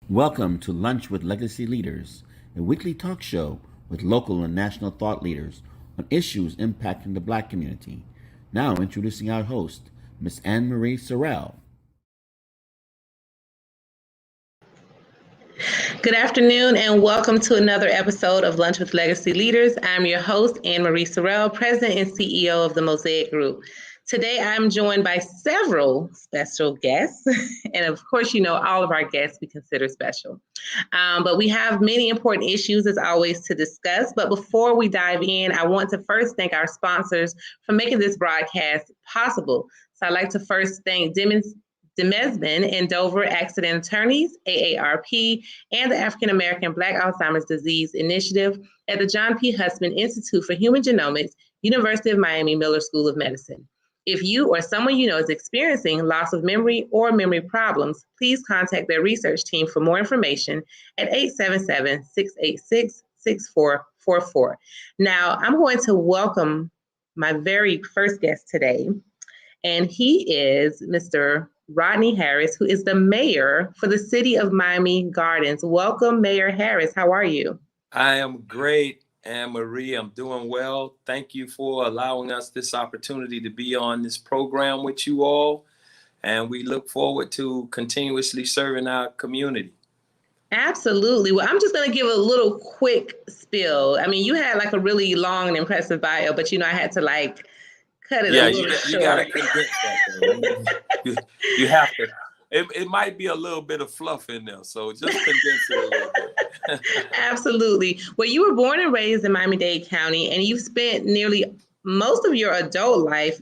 Welcome to Lunch with Legacy Leaders, a weekly talk show with local and national thought leaders on issues impacting the Black community. Now introducing our host, Miss Anne Marie Sorrell. Good afternoon and welcome to another episode of Lunch with Legacy Leaders. I'm your host, Anne Marie Sorrell, President and CEO of the Mosaic Group. Today, I'm joined by several special guests. And of course, you know, all of our guests we consider special. But we have many important issues, as always, to discuss. But before we dive in, I want to first thank our sponsors for making this broadcast possible. So I'd like to first thank Demesman and Dover Accident Attorneys, AARP, and the African American Black Alzheimer's Disease Initiative at the John P. Hussman Institute for Human Genomics, University of Miami Miller School of Medicine. If you or someone you know is experiencing loss of memory or memory problems, please contact their research team for more information at 877-686-6444. Now, I'm going to welcome my very first guest today, and he is Mr. Rodney Harris, who is the mayor for the city of Miami Gardens. Welcome, Mayor Harris. How are you? I am great, Anne Marie. I'm doing well. Thank you for allowing us this opportunity to be on this program with you all. And we look forward to continuously serving our community. Absolutely. Well, I'm just going to give a little quick spill. I mean, you had like a really long and impressive bio, but you know, I had to like cut it a little short. You got to condense that. You have to. It might be a little bit of fluff in there, so just condense it a little bit. Absolutely. Well, you were born and raised in Miami-Dade County, and you've spent nearly most of your adult life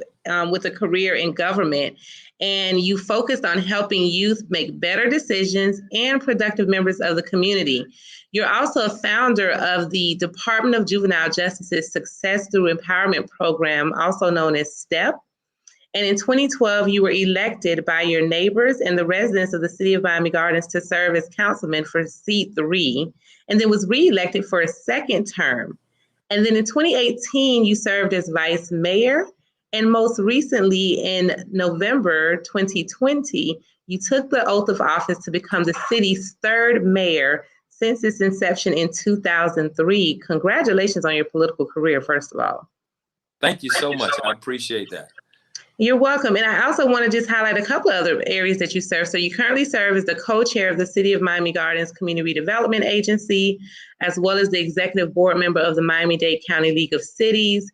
with a career in government, and you focused on helping youth make better decisions and productive members of the community. You're also a founder of the Department of Juvenile Justice's Success Through Empowerment program, also known as STEP. And in 2012, you were elected by your neighbors and the residents of the city of Miami Gardens to serve as councilman for seat 3, and then was reelected for a second term. And then in 2018, you served as vice mayor. And most recently, in November 2020, you took the oath of office to become the city's third mayor since its inception in 2003. Congratulations on your political career, first of all. Thank you so much. I appreciate that. You're welcome. And I also want to just highlight a couple of other areas that you serve. So you currently serve as the co-chair of the City of Miami Gardens Community Redevelopment Agency, as well as the executive board member of the Miami-Dade County League of Cities.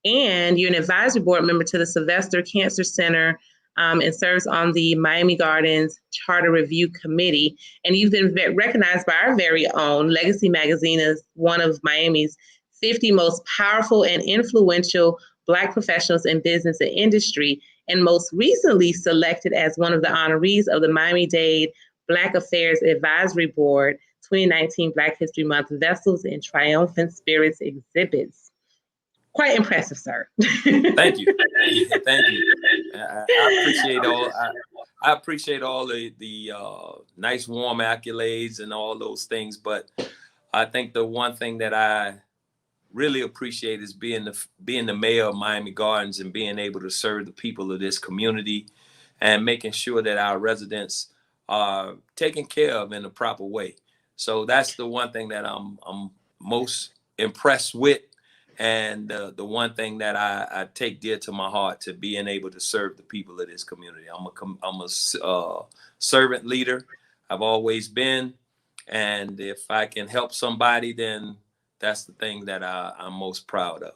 And you're an advisory board member to the Sylvester Cancer Center and serves on the Miami Gardens Charter Review Committee. And you've been recognized by our very own Legacy Magazine as one of Miami's 50 most powerful and influential Black professionals in business and industry, and most recently selected as one of the honorees of the Miami-Dade Black Affairs Advisory Board 2019 Black History Month Vessels and Triumphant Spirits exhibits. Quite impressive, sir. Thank you. Thank you. I appreciate all the nice warm accolades and all those things, but I think the one thing that I really appreciate is being the mayor of Miami Gardens and being able to serve the people of this community and making sure that our residents are taken care of in a proper way. So that's the one thing that I'm most impressed with, and the one thing that I take dear to my heart, to being able to serve the people of this community. I'm a servant leader. I've always been, and if I can help somebody, then that's the thing that I'm most proud of.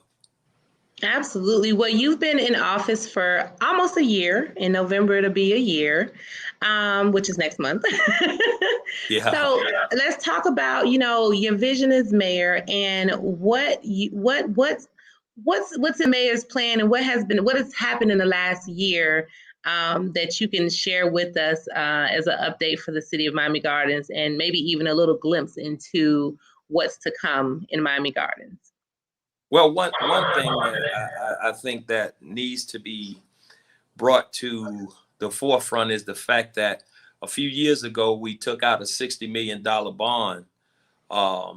Absolutely. Well, you've been in office for almost a year. In November, it'll be a year, which is next month. Yeah. So let's talk about, you know, your vision as mayor and what's the mayor's plan and what has happened in the last year that you can share with us as an update for the city of Miami Gardens, and maybe even a little glimpse into what's to come in Miami Gardens. Well, one thing that I think that needs to be brought to the forefront is the fact that a few years ago, we took out a $60 million bond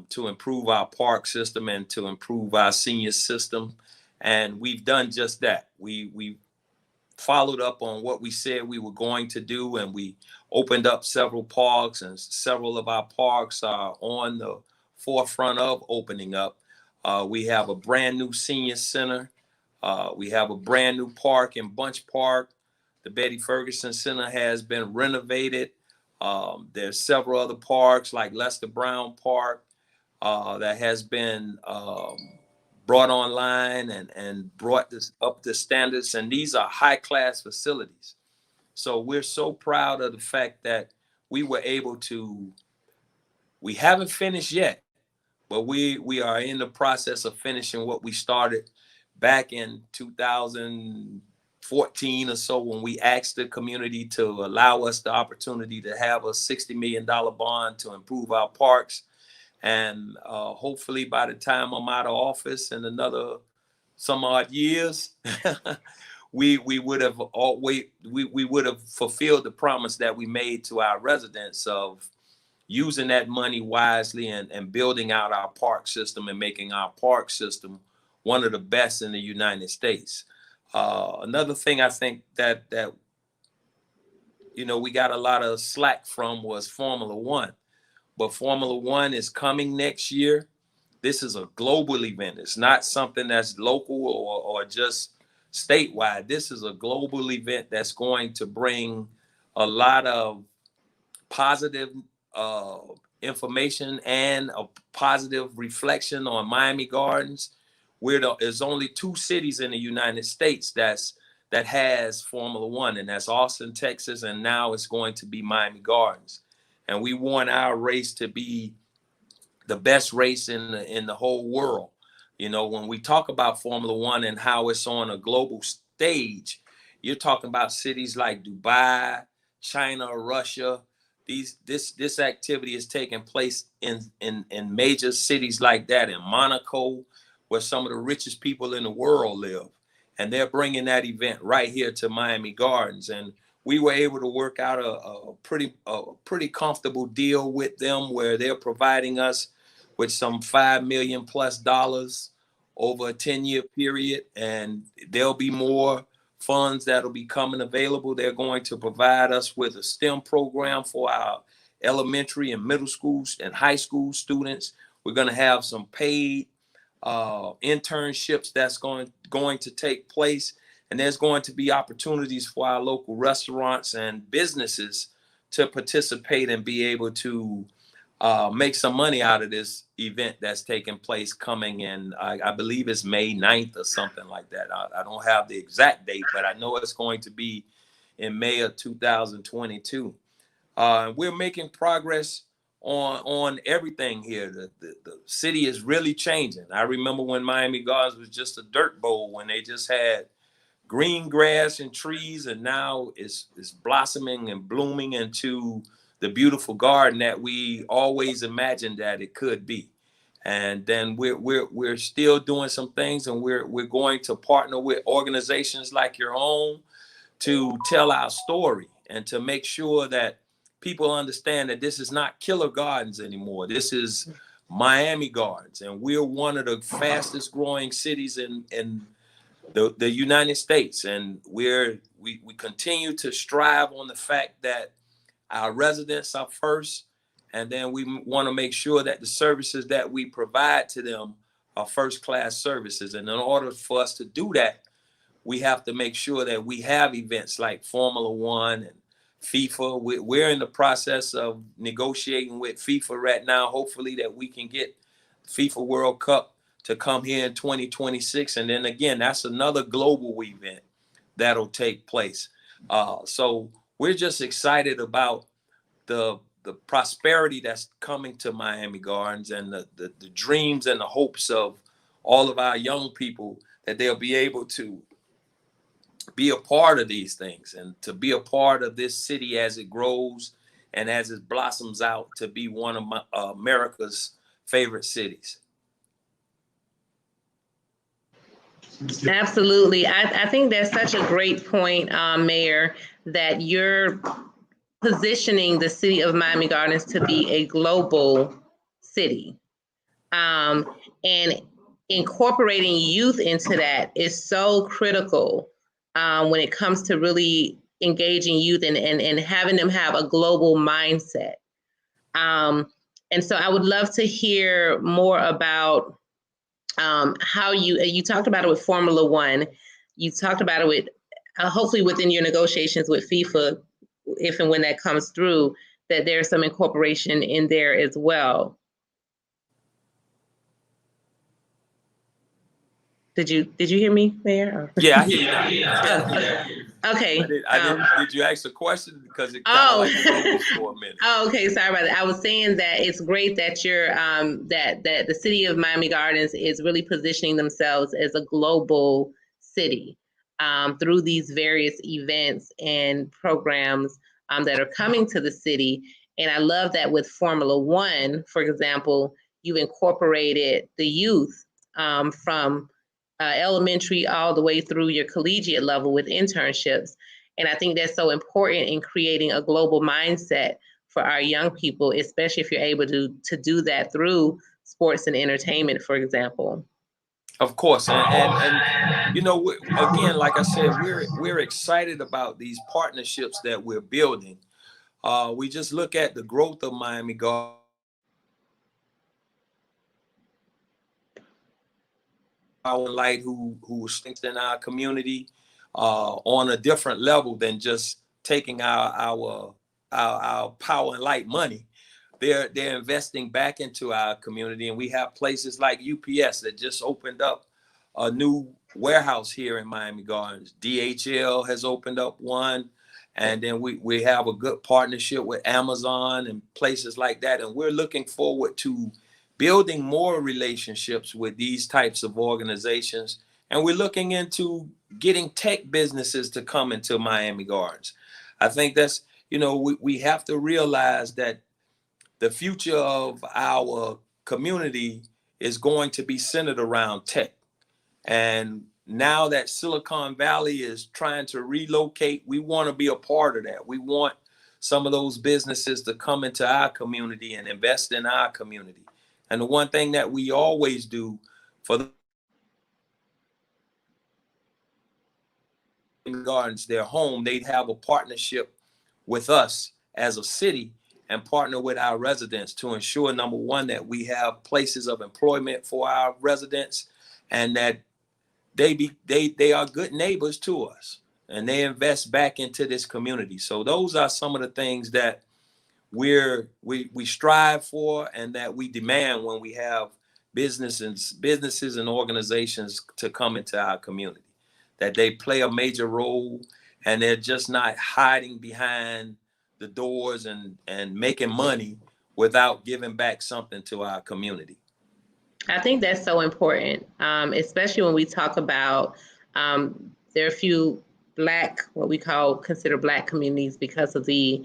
to improve our park system and to improve our senior system. And we've done just that. We followed up on what we said we were going to do, and we opened up several parks, and several of our parks are on the forefront of opening up. We have a brand new senior center. We have a brand new park in Bunch Park. The Betty Ferguson Center has been renovated. There's several other parks like Lester Brown Park that has been brought online and brought this up to standards. And these are high-class facilities. So we're so proud of the fact that we were able to, we haven't finished yet, but we are in the process of finishing what we started back in 2014 or so, when we asked the community to allow us the opportunity to have a $60 million bond to improve our parks. And hopefully by the time I'm out of office in another some odd years, we would have fulfilled the promise that we made to our residents of using that money wisely and building out our park system and making our park system one of the best in the United States. Another thing I think that we got a lot of slack from was Formula One. But Formula One is coming next year. This is a global event. It's not something that's local or just statewide. This is a global event that's going to bring a lot of positive information and a positive reflection on Miami Gardens. There's only 2 cities in the United States that has Formula One, and that's Austin, Texas, and now it's going to be Miami Gardens. And we want our race to be the best race in the whole world. When we talk about Formula One and how it's on a global stage, you're talking about cities like Dubai, China, Russia. This activity is taking place in major cities like that, in Monaco, where some of the richest people in the world live. And they're bringing that event right here to Miami Gardens. And we were able to work out a pretty comfortable deal with them, where they're providing us with some $5 million plus over a 10-year period. And there'll be more funds that'll be coming available. They're going to provide us with a STEM program for our elementary and middle schools and high school students. We're going to have some paid internships that's going to take place. And there's going to be opportunities for our local restaurants and businesses to participate and be able to make some money out of this event that's taking place coming in, I believe it's May 9th or something like that. I don't have the exact date, but I know it's going to be in May of 2022. We're making progress on everything here. The city is really changing. I remember when Miami Gardens was just a dirt bowl, when they just had green grass and trees, and now it's blossoming and blooming into the beautiful garden that we always imagined that it could be. And then we're still doing some things, and we're going to partner with organizations like your own to tell our story and to make sure that people understand that this is not Killer Gardens anymore. This is Miami Gardens, and we're one of the fastest growing cities in the United States. And we continue to strive on the fact that our residents are first, and then we want to make sure that the services that we provide to them are first-class services. And in order for us to do that, we have to make sure that we have events like Formula One and FIFA. We're in the process of negotiating with FIFA right now, hopefully that we can get FIFA World Cup to come here in 2026. And then again, that's another global event that'll take place. So we're just excited about the prosperity that's coming to Miami Gardens, and the dreams and the hopes of all of our young people, that they'll be able to be a part of these things and to be a part of this city as it grows and as it blossoms out to be one of America's favorite cities. Absolutely. I think that's such a great point, Mayor, that you're positioning the city of Miami Gardens to be a global city. And incorporating youth into that is so critical when it comes to really engaging youth and having them have a global mindset. And so I would love to hear more about how you talked about it with Formula One. You talked about it with hopefully within your negotiations with FIFA, if and when that comes through, that there's some incorporation in there as well. Did you hear me there? Yeah, I hear you now. Okay. Did you ask a question? Because it kind of like froze for a minute. Oh, okay. Sorry about that. I was saying that it's great that you're that the city of Miami Gardens is really positioning themselves as a global city through these various events and programs that are coming to the city. And I love that with Formula One, for example, you incorporated the youth from elementary all the way through your collegiate level with internships. And I think that's so important in creating a global mindset for our young people, especially if you're able to do that through sports and entertainment, for example. Of course, and you know, again, like I said, we're excited about these partnerships that we're building. We just look at the growth of Miami Gardens. Our light who stinks in our community on a different level than just taking our power and light money. They're investing back into our community, and we have places like UPS that just opened up a new warehouse here in Miami Gardens. DHL has opened up one, and then we have a good partnership with Amazon and places like that, and we're looking forward to building more relationships with these types of organizations. And we're looking into getting tech businesses to come into Miami Gardens. I think that's, you know, we have to realize that the future of our community is going to be centered around tech. And now that Silicon Valley is trying to relocate, we want to be a part of that. We want some of those businesses to come into our community and invest in our community. And the one thing that we always do for the Gardens, their home, they'd have a partnership with us as a city and partner with our residents to ensure, number one, that we have places of employment for our residents, and that they are good neighbors to us, and they invest back into this community. So those are some of the things that we strive for and that we demand when we have businesses and organizations to come into our community, that they play a major role and they're just not hiding behind the doors and making money without giving back something to our community. I think that's so important, especially when we talk about there are a few what we consider Black communities because of the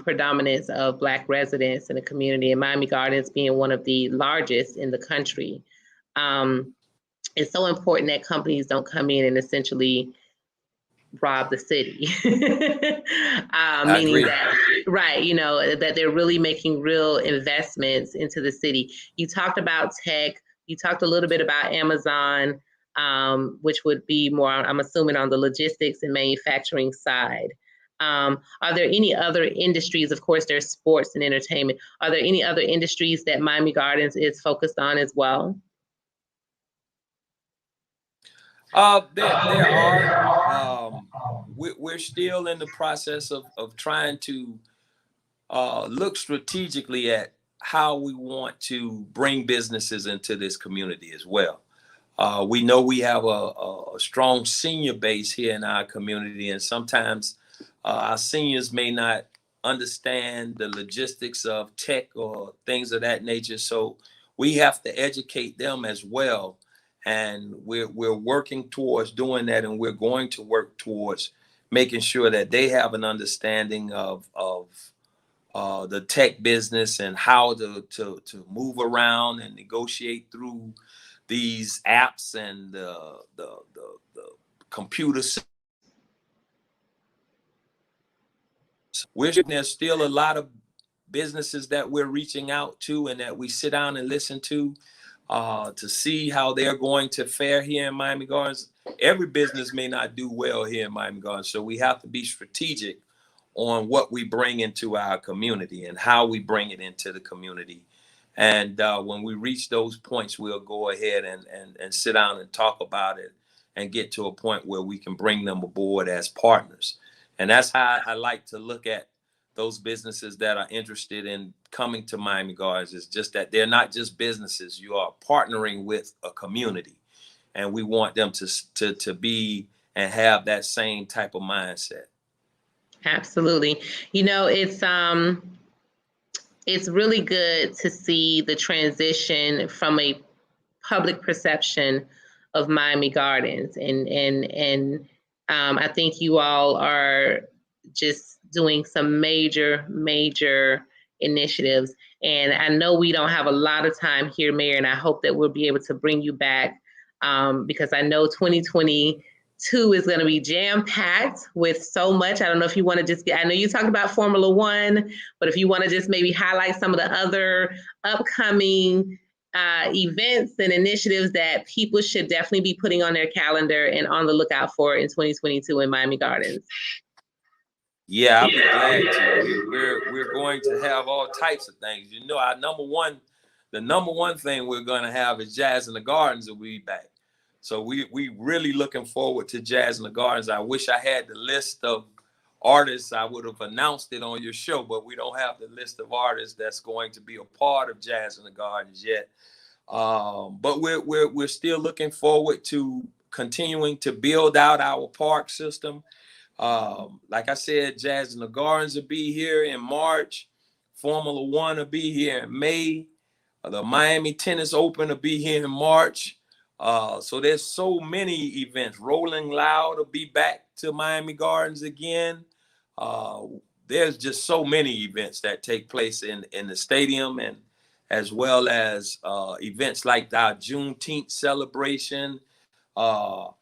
predominance of Black residents in the community, and Miami Gardens being one of the largest in the country. It's so important that companies don't come in and essentially rob the city. Meaning that, right, you know, that they're really making real investments into the city. You talked about tech, you talked a little bit about Amazon, which would be more, I'm assuming, on the logistics and manufacturing side. Are there any other industries? Of course, there's sports and entertainment. Are there any other industries that Miami Gardens is focused on as well? There are. We're still in the process of trying to look strategically at how we want to bring businesses into this community as well. We know we have a strong senior base here in our community, and sometimes our seniors may not understand the logistics of tech or things of that nature. So we have to educate them as well. And we're working towards doing that, and we're going to work towards making sure that they have an understanding of the tech business and how to move around and negotiate through these apps and the computer. There's still a lot of businesses that we're reaching out to and that we sit down and listen to see how they're going to fare here in Miami Gardens. every business may not do well here in Miami Gardens. So we have to be strategic on what we bring into our community and how we bring it into the community. And when we reach those points, we'll go ahead and sit down and talk about it and get to a point where we can bring them aboard as partners. And that's how I like to look at those businesses that are interested in coming to Miami Gardens. It's just that they're not just businesses. You are partnering with a community. And we want them to be and have that same type of mindset. Absolutely. You know, it's really good to see the transition from a public perception of Miami Gardens, and I think you all are just doing some major initiatives. And I know we don't have a lot of time here, Mayor, and I hope that we'll be able to bring you back because I know 2022 is going to be jam-packed with so much. I don't know if you want to just I know you talked about Formula One, but if you want to just maybe highlight some of the other upcoming events and initiatives that people should definitely be putting on their calendar and on the lookout for in 2022 in Miami Gardens. Yeah, I'll be glad to. We're going to have all types of things. You know, the number one thing we're going to have is Jazz in the Gardens will be back. So we really looking forward to Jazz in the Gardens. I wish I had the list of artists. I would have announced it on your show, but we don't have the list of artists that's going to be a part of Jazz in the Gardens yet. But we're still looking forward to continuing to build out our park system. Like I said, Jazz in the Gardens will be here in March. Formula One will be here in May. The Miami Tennis Open will be here in March. So there's so many events. Rolling Loud will be back to Miami Gardens again. There's just so many events that take place in the stadium, and as well as events like our Juneteenth celebration, our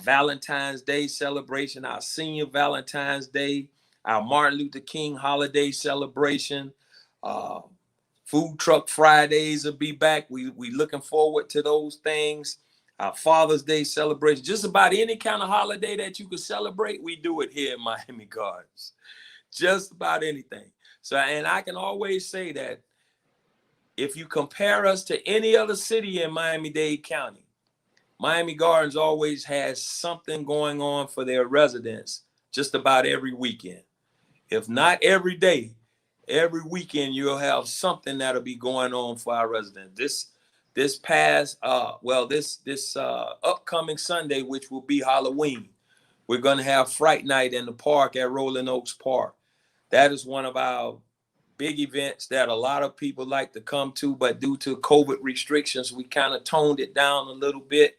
Valentine's Day celebration, our Senior Valentine's Day, our Martin Luther King holiday celebration. Food Truck Fridays will be back. We looking forward to those things. Our Father's Day celebration, just about any kind of holiday that you could celebrate, we do it here in Miami Gardens. Just about anything. So, and I can always say that if you compare us to any other city in Miami-Dade County, Miami Gardens always has something going on for their residents just about every weekend. If not every day, every weekend you'll have something that'll be going on for our residents. This upcoming Sunday, which will be Halloween, we're going to have Fright Night in the park at Rolling Oaks Park. That is one of our big events that a lot of people like to come to, but due to COVID restrictions, we kind of toned it down a little bit.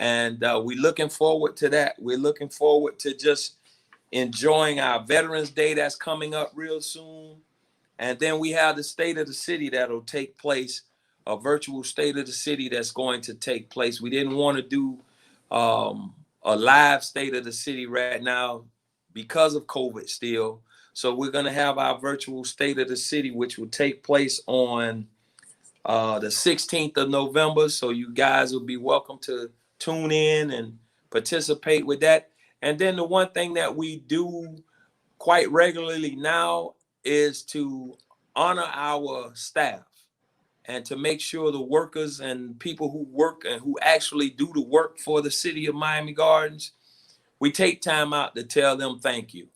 And we're looking forward to that. We're looking forward to just enjoying our Veterans Day that's coming up real soon. And then we have the State of the City that'll take place, a virtual State of the City that's going to take place. We didn't want to do a live State of the City right now because of COVID still. So we're going to have our virtual State of the City, which will take place on the 16th of November. So you guys will be welcome to tune in and participate with that. And then the one thing that we do quite regularly now is to honor our staff and to make sure the workers and people who work and who actually do the work for the city of Miami Gardens, we take time out to tell them thank you.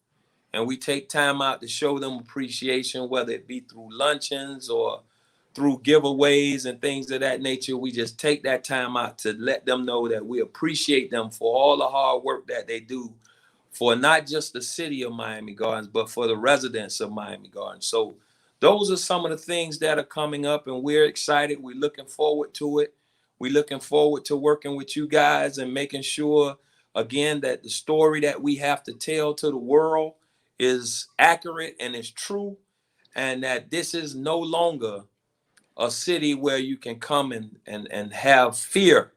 And we take time out to show them appreciation, whether it be through luncheons or through giveaways and things of that nature. We just take that time out to let them know that we appreciate them for all the hard work that they do for not just the city of Miami Gardens, but for the residents of Miami Gardens. So those are some of the things that are coming up, and we're excited. We're looking forward to it. We're looking forward to working with you guys and making sure, again, that the story that we have to tell to the world is accurate and is true, and that this is no longer a city where you can come and have fear.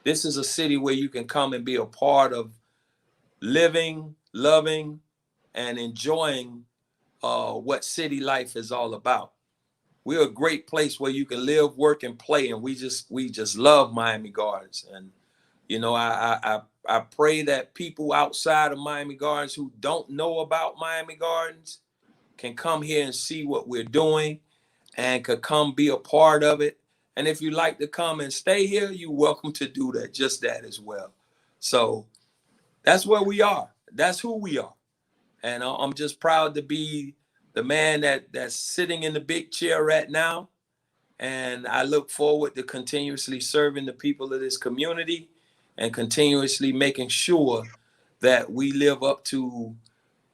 This is a city where you can come and be a part of living, loving, and enjoying what city life is all about. We're a great place where you can live, work, and play, and we just love Miami Gardens. And You know, I pray that people outside of Miami Gardens who don't know about Miami Gardens can come here and see what we're doing and could come be a part of it. And if you like to come and stay here, you're welcome to do that, just that as well. So that's where we are. That's who we are. And I'm just proud to be the man that's sitting in the big chair right now. And I look forward to continuously serving the people of this community and continuously making sure that we live up to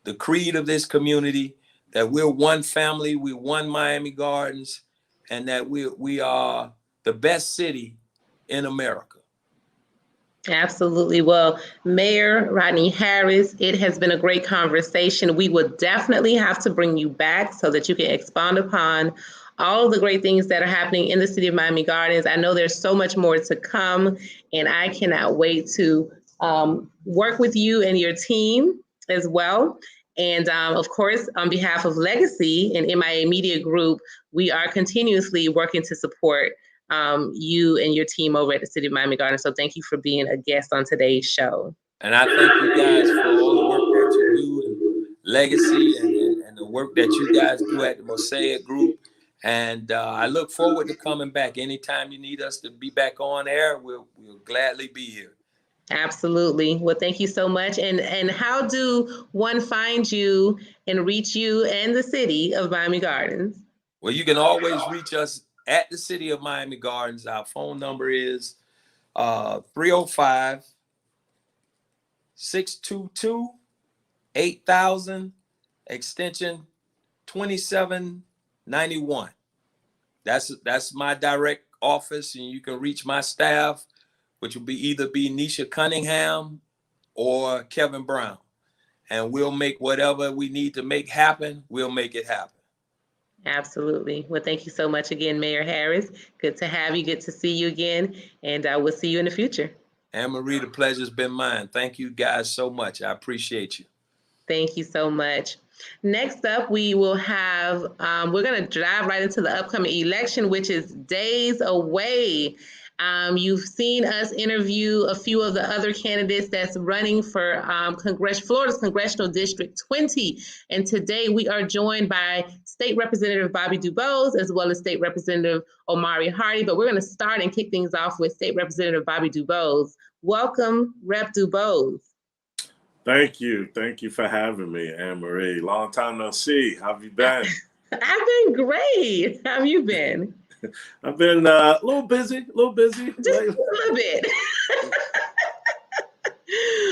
the creed of this community, that we're one family, we're one Miami Gardens, and that we are the best city in America. Absolutely. Well, Mayor Rodney Harris, it has been a great conversation. We will definitely have to bring you back so that you can expound upon all of the great things that are happening in the city of Miami Gardens. I know there's so much more to come, and I cannot wait to work with you and your team as well. And of course, on behalf of Legacy and MIA Media Group, we are continuously working to support you and your team over at the City of Miami Gardens. So thank you for being a guest on today's show. And I thank you guys for all the work that you do in Legacy and the work that you guys do at the Mosaic Group. And I look forward to coming back. Anytime you need us to be back on air, we'll gladly be here. Absolutely. Well, thank you so much. And how do one find you and reach you and the City of Miami Gardens? Well, you can always reach us at the City of Miami Gardens. Our phone number is 305-622-8000, extension 2791. That's my direct office, and you can reach my staff, which will either be Nisha Cunningham or Kevin Brown. And we'll make whatever we need to make happen, we'll make it happen. Absolutely. Well, thank you so much again, Mayor Harris. Good to have you. Good to see you again. And we'll see you in the future. Anne-Marie, the pleasure's been mine. Thank you guys so much. I appreciate you. Thank you so much. Next up, we will have, we're going to dive right into the upcoming election, which is days away. You've seen us interview a few of the other candidates that's running for Florida's Congressional District 20. And today we are joined by State Representative Bobby DuBose, as well as State Representative Omari Hardy. But we're going to start and kick things off with State Representative Bobby DuBose. Welcome, Rep. DuBose. Thank you. Thank you for having me, Anne-Marie. Long time no see. How have you been? I've been great. How have you been? I've been a little busy. Just a little bit.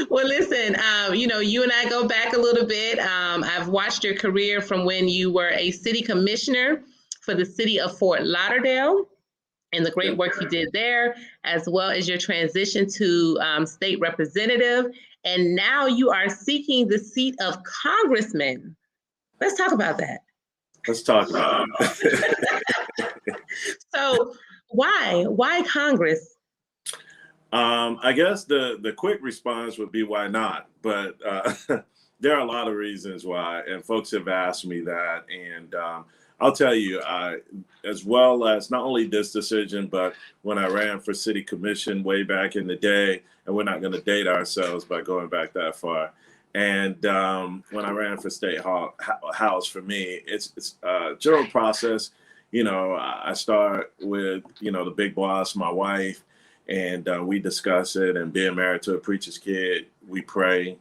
Well, listen, you and I go back a little bit. I've watched your career from when you were a city commissioner for the city of Fort Lauderdale and the great work you did there, as well as your transition to state representative. And now you are seeking the seat of congressman. Let's talk about that. Let's talk about it. So why Congress? I guess the quick response would be why not? But there are a lot of reasons why, and folks have asked me that. And I'll tell you, as well as not only this decision, but when I ran for city commission way back in the day, and we're not going to date ourselves by going back that far. And when I ran for state house, for me, it's a general process. I start with, the big boss, my wife, and we discuss it. And being married to a preacher's kid, we pray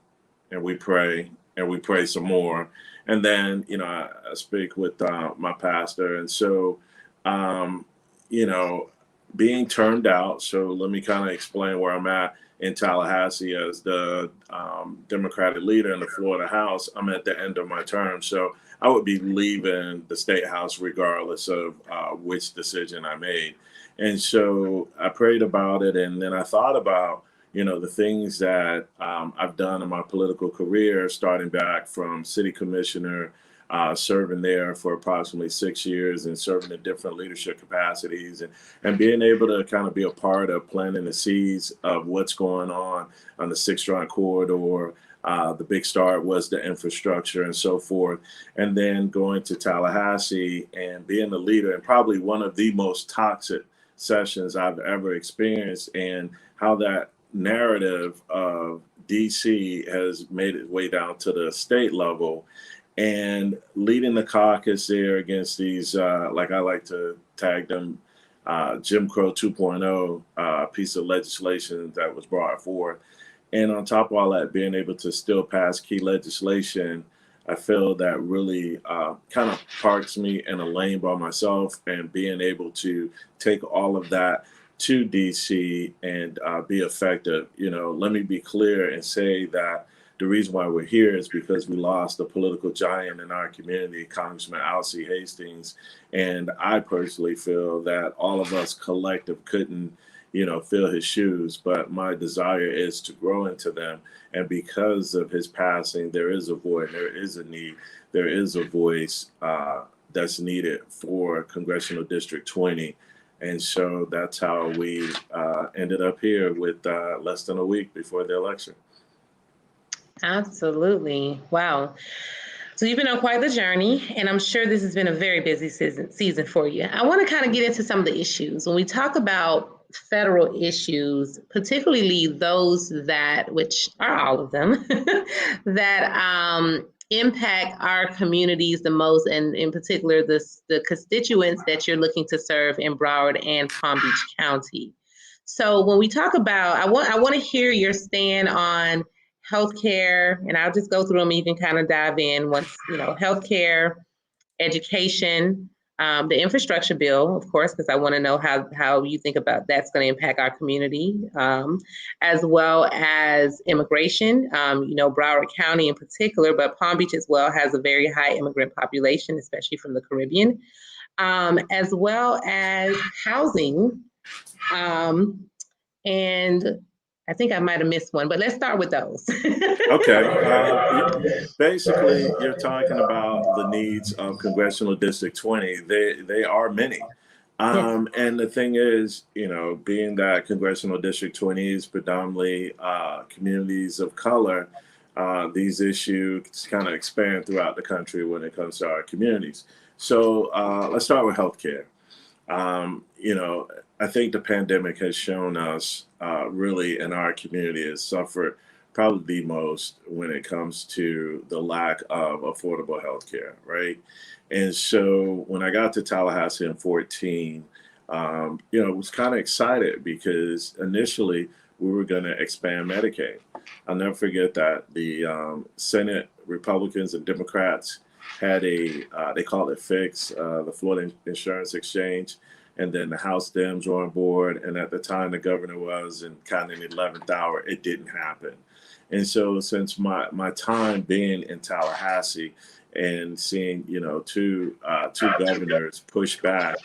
and we pray and we pray some more. And then, I speak with my pastor. And so, being turned out. So let me kind of explain where I'm at in Tallahassee as the Democratic leader in the Florida House. I'm at the end of my term. So I would be leaving the state house regardless of which decision I made. And so I prayed about it. And then I thought about, the things that I've done in my political career, starting back from city commissioner, serving there for approximately 6 years and serving in different leadership capacities and being able to kind of be a part of planting the seeds of what's going on the 6 Run corridor. The big start was the infrastructure and so forth. And then going to Tallahassee and being the leader in probably one of the most toxic sessions I've ever experienced, and how that narrative of DC has made its way down to the state level, and leading the caucus there against these, like I like to tag them, Jim Crow 2.0 piece of legislation that was brought forth. And on top of all that, being able to still pass key legislation, I feel that really kind of parks me in a lane by myself, and being able to take all of that to DC and be effective. Let me be clear and say that the reason why we're here is because we lost a political giant in our community, Congressman Alcee Hastings. And I personally feel that all of us collective couldn't, fill his shoes, but my desire is to grow into them. And because of his passing, there is a void, there is a need, there is a voice that's needed for Congressional District 20. And so that's how we ended up here with less than a week before the election. Absolutely. Wow. So you've been on quite the journey, and I'm sure this has been a very busy season for you. I want to kind of get into some of the issues. When we talk about federal issues, particularly those that, which are all of them, that impact our communities the most, and in particular the constituents that you're looking to serve in Broward and Palm Beach County. So when we talk about, I want to hear your stand on healthcare, and I'll just go through them and you can kind of dive in once, healthcare, education, the infrastructure bill, of course, because I want to know how you think about that's going to impact our community, as well as immigration. Broward County in particular, but Palm Beach as well has a very high immigrant population, especially from the Caribbean, as well as housing. And I think I might have missed one, but let's start with those. Okay. Basically, you're talking about the needs of Congressional District 20. They are many. Yes. And the thing is, being that Congressional District 20 is predominantly communities of color, these issues kind of expand throughout the country when it comes to our communities. So let's start with healthcare. I think the pandemic has shown us really in our community has suffered probably the most when it comes to the lack of affordable health care, right? And so when I got to Tallahassee in 2014, I was kind of excited because initially we were going to expand Medicaid. I'll never forget that the Senate Republicans and Democrats had they called it FIX, the Florida Insurance Exchange. And then the House Dems were on board. And at the time the governor was in kind of the 11th hour, it didn't happen. And so since my time being in Tallahassee and seeing, two governors push back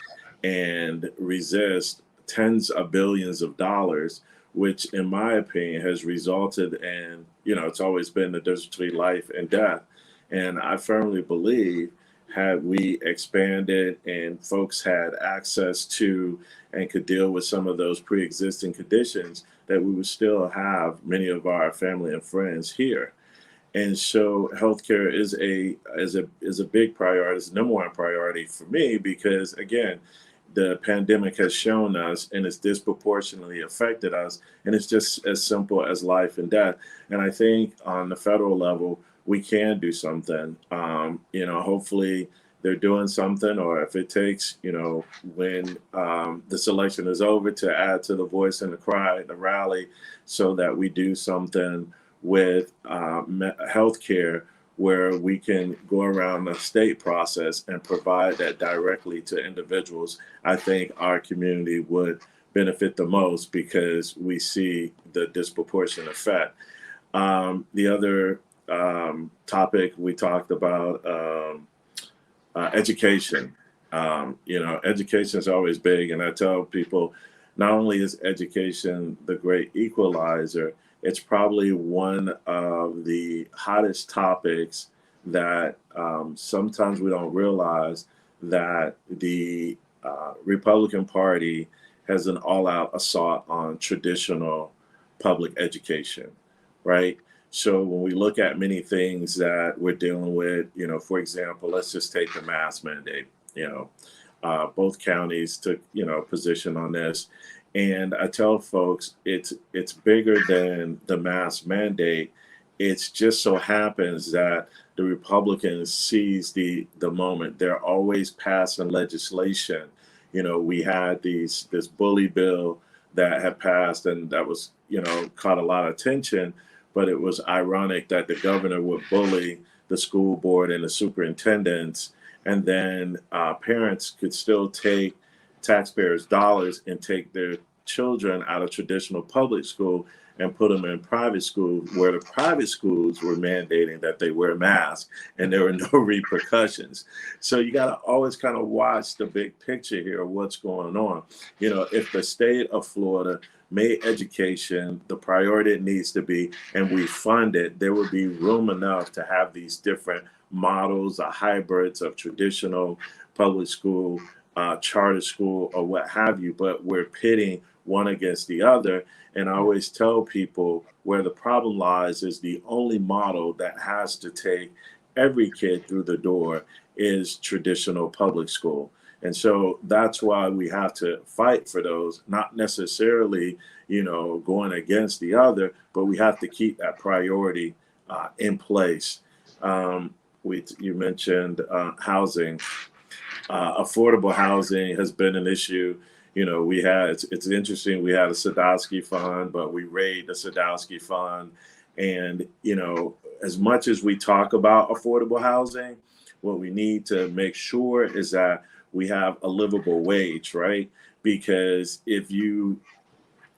and resist tens of billions of dollars, which in my opinion has resulted in, it's always been the difference between life and death. And I firmly believe had we expanded and folks had access to and could deal with some of those pre-existing conditions, that we would still have many of our family and friends here. And so healthcare is a big priority, it's the number one priority for me, because again, the pandemic has shown us and it's disproportionately affected us. And it's just as simple as life and death. And I think on the federal level, we can do something. Hopefully they're doing something, or if it takes, when this election is over, to add to the voice and the cry, the rally, so that we do something with healthcare where we can go around the state process and provide that directly to individuals. I think our community would benefit the most because we see the disproportionate effect. The other topic we talked about, education. Education is always big, and I tell people, not only is education the great equalizer, it's probably one of the hottest topics that sometimes we don't realize that the Republican Party has an all-out assault on traditional public education, right? So when we look at many things that we're dealing with, for example, let's just take the mask mandate. Both counties took, position on this. And I tell folks it's bigger than the mask mandate. It's just so happens that the Republicans seize the moment. They're always passing legislation. You know, we had this bully bill that had passed, and that was, you know, caught a lot of attention. But it was ironic that the governor would bully the school board and the superintendents, and then parents could still take taxpayers' dollars and take their children out of traditional public school and put them in private school, where the private schools were mandating that they wear masks and there were no repercussions. So you got to always kind of watch the big picture here of what's going on. You know, if the state of Florida made education the priority it needs to be, and we fund it, there would be room enough to have these different models, hybrids of traditional public school, charter school, or what have you, but we're pitting one against the other. And I always tell people where the problem lies is the only model that has to take every kid through the door is traditional public school. And so that's why we have to fight for those, not necessarily, you know, going against the other, but we have to keep that priority in place. You mentioned housing. Affordable housing has been an issue. You know, it's interesting, we had a Sadowski fund, but we raided the Sadowski fund. And, you know, as much as we talk about affordable housing, what we need to make sure is that we have a livable wage, right? Because if you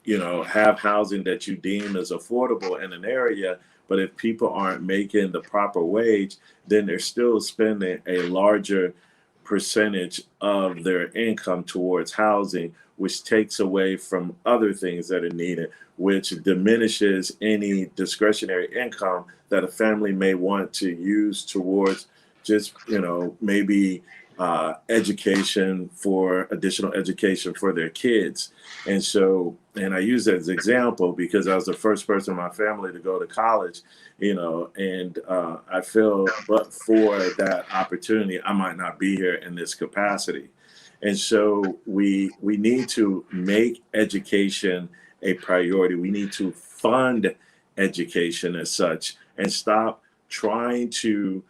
know, have housing that you deem as affordable in an area, but if people aren't making the proper wage, then they're still spending a larger percentage of their income towards housing, which takes away from other things that are needed, which diminishes any discretionary income that a family may want to use towards just, you know, maybe education, for additional education for their kids. And so, and I use that as an example because I was the first person in my family to go to college, you know, and I feel, but for that opportunity, I might not be here in this capacity. And so we need to make education a priority. We need to fund education as such and stop trying to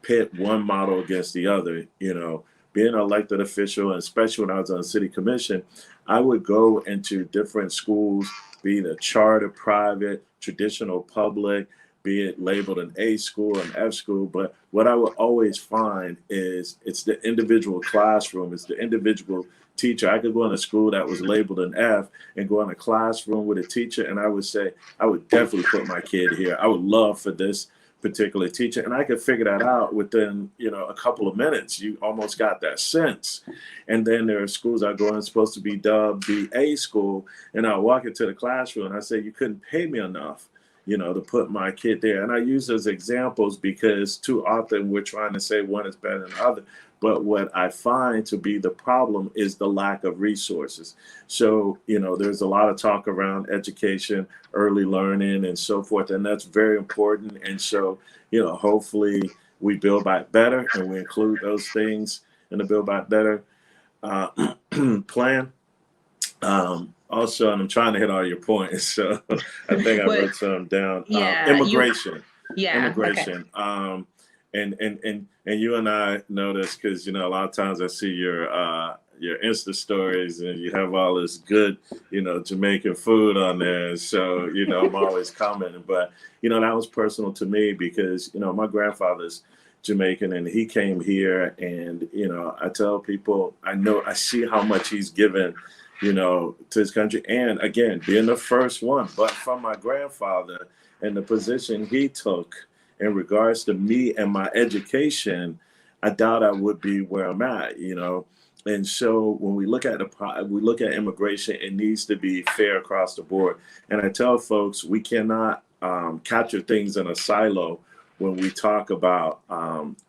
pit one model against the other. You know, being an elected official, and especially when I was on the city commission, I would go into different schools, be it a charter, private, traditional, public, be it labeled an A school, an F school. But what I would always find is it's the individual classroom, it's the individual teacher. I could go in a school that was labeled an F and go in a classroom with a teacher, and I would say, I would definitely put my kid here. I would love for this particular teacher, and I could figure that out within, you know, a couple of minutes. You almost got that sense. And then there are schools I go in supposed to be dubbed the A school, and I walk into the classroom and I say, you couldn't pay me enough, you know, to put my kid there. And I use those examples because too often we're trying to say one is better than the other. But what I find to be the problem is the lack of resources. So, you know, there's a lot of talk around education, early learning, and so forth, and that's very important. And so, you know, hopefully we build back better and we include those things in the Build Back Better plan. Also, and I'm trying to hit all your points, so I think I wrote some down. Immigration. Immigration. Okay. And you and I know this because, you know, a lot of times I see your Insta stories and you have all this good, you know, Jamaican food on there. So, you know, I'm always commenting. But, you know, that was personal to me because, you know, my grandfather's Jamaican and he came here, and, you know, I tell people, I see how much he's given, you know, to his country. And again, being the first one, but from my grandfather and the position he took in regards to me and my education, I doubt I would be where I'm at, you know. And so when we look at immigration, it needs to be fair across the board. And I tell folks, we cannot capture things in a silo when we talk about,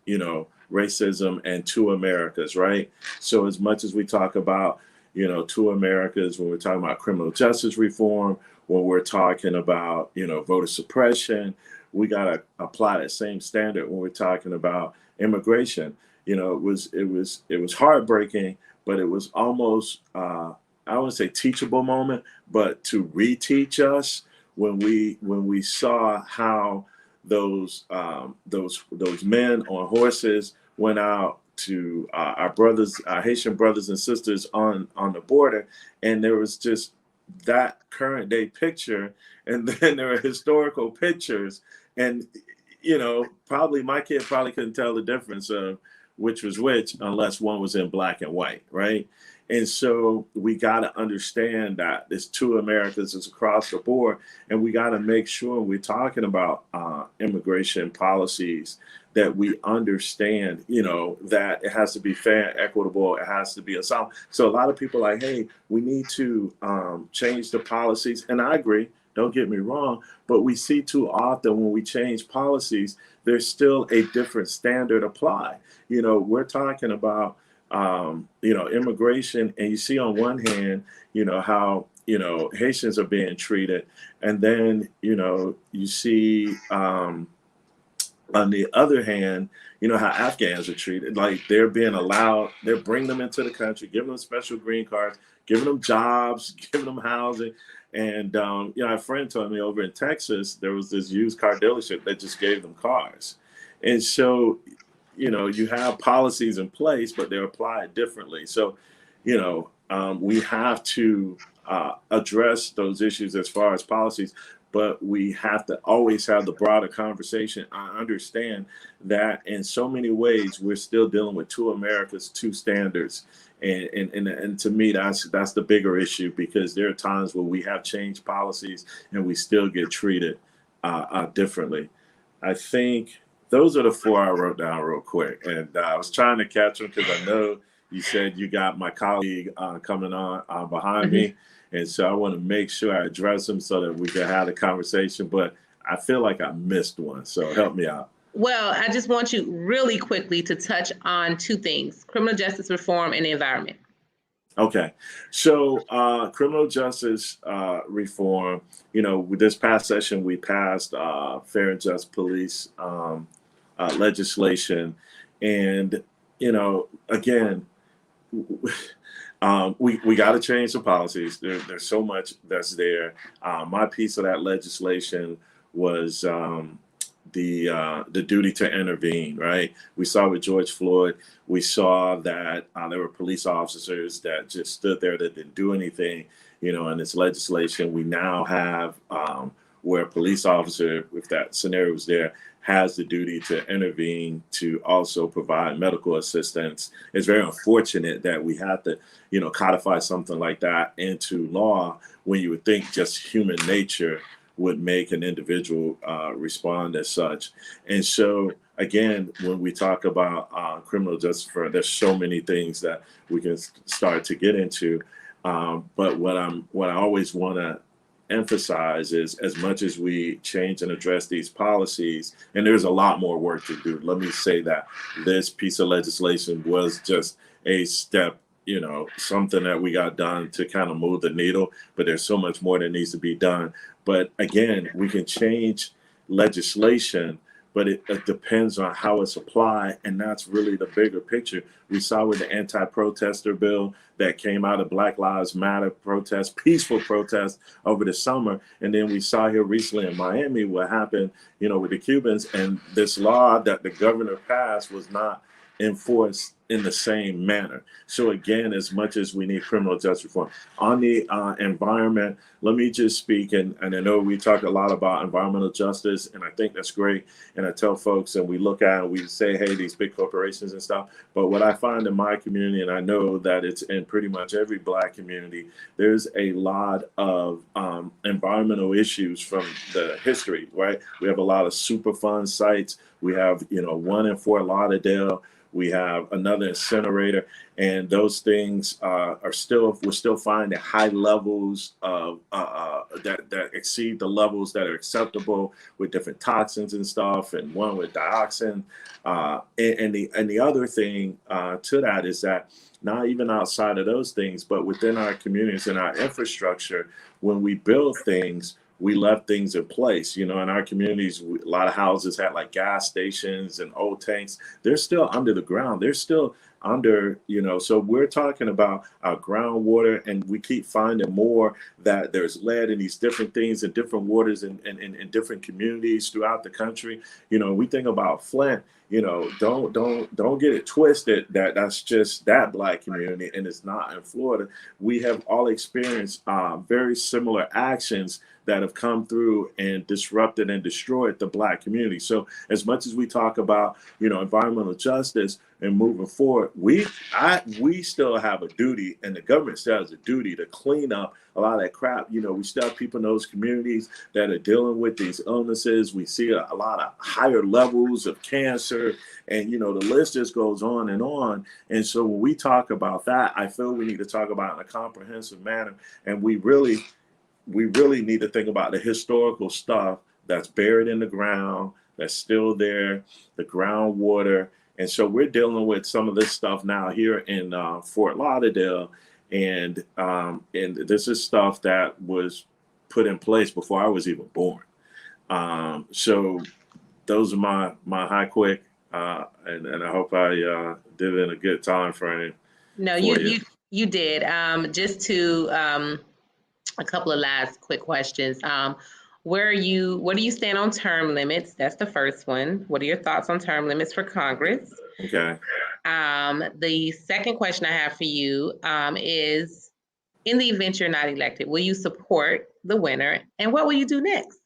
you know, racism and two Americas, right? So as much as we talk about, you know, two Americas, when we're talking about criminal justice reform, when we're talking about, you know, voter suppression, we got to apply that same standard when we're talking about immigration. You know, it was heartbreaking, but it was almost, I I wouldn't say teachable moment, but to reteach us when we saw how those men on horses went out to our brothers, our Haitian brothers and sisters on the border, and there was just that current day picture, and then there are historical pictures, and probably my kid probably couldn't tell the difference of which was which unless one was in black and white, right? And so we got to understand that there's two Americas, it's across the board, and we got to make sure we're talking about immigration policies that we understand, that it has to be fair, equitable, it has to be a solid. So a lot of people are like, hey, we need to change the policies, and I agree. Don't get me wrong, but we see too often when we change policies, there's still a different standard apply. We're talking about immigration, and you see on one hand, how Haitians are being treated, and then you see on the other hand, how Afghans are treated. Like they're being allowed, they're bringing them into the country, giving them special green cards, giving them jobs, giving them housing. And a friend told me over in Texas, there was this used car dealership that just gave them cars. And so, you have policies in place, but they're applied differently. So, we have to address those issues as far as policies, but we have to always have the broader conversation. I understand that in so many ways, we're still dealing with two Americas, two standards. And to me, that's the bigger issue, because there are times where we have changed policies and we still get treated differently. I think those are the four I wrote down real quick. And I was trying to catch them because I know you said you got my colleague coming on behind me. And so I want to make sure I address them so that we can have a conversation. But I feel like I missed one. So help me out. Well, I just want you really quickly to touch on two things: criminal justice reform and the environment. Okay. So criminal justice reform, with this past session, we passed fair and just police legislation. And, again, we got to change the policies. There's so much that's there. My piece of that legislation was the duty to intervene, right? We saw with George Floyd, we saw that there were police officers that just stood there that didn't do anything. In this legislation, we now have where a police officer, if that scenario was there, has the duty to intervene to also provide medical assistance. It's very unfortunate that we have to, codify something like that into law when you would think just human nature would make an individual respond as such. And so, again, when we talk about criminal justice, there's so many things that we can start to get into. But what I always want to emphasize is, as much as we change and address these policies, and there's a lot more work to do. Let me say that this piece of legislation was just a step, something that we got done to kind of move the needle, but there's so much more that needs to be done. But again, we can change legislation, but it depends on how it's applied, and that's really the bigger picture. We saw with the anti-protester bill that came out of Black Lives Matter protests, peaceful protests over the summer, and then we saw here recently in Miami what happened, with the Cubans, and this law that the governor passed was not enforced in the same manner. So again, as much as we need criminal justice reform on the environment, let me just speak, and I know we talk a lot about environmental justice, and I think that's great. And I tell folks, and we look at and we say, hey, these big corporations and stuff. But what I find in my community, and I know that it's in pretty much every Black community, there's a lot of environmental issues from the history, right? We have a lot of Superfund sites. We have, one in Fort Lauderdale. We have another incinerator, and those things we're still finding high levels of that exceed the levels that are acceptable with different toxins and stuff, and one with dioxin. And the other thing to that is that not even outside of those things, but within our communities and our infrastructure, when we build things, we left things in place. In our communities, a lot of houses had like gas stations and old tanks. They're still under the ground. There's still under, so we're talking about our groundwater, and we keep finding more that there's lead in these different things in different waters in different communities throughout the country. We think about Flint, don't get it twisted that that's just that Black community and it's not in Florida. We have all experienced very similar actions that have come through and disrupted and destroyed the Black community. So as much as we talk about, environmental justice and moving forward, we still have a duty, and the government still has a duty to clean up a lot of that crap. We still have people in those communities that are dealing with these illnesses. We see a lot of higher levels of cancer, and the list just goes on and on. And so when we talk about that, I feel we need to talk about it in a comprehensive manner, and we really need to think about the historical stuff that's buried in the ground, that's still there, the groundwater. And so we're dealing with some of this stuff now here in Fort Lauderdale. And this is stuff that was put in place before I was even born. So those are my high quick, and I hope I did it in a good time frame. No, you did. Just to a couple of last quick questions. Where do you stand on term limits? That's the first one. What are your thoughts on term limits for Congress? Okay. The second question I have for you is, in the event you're not elected, will you support the winner, and what will you do next?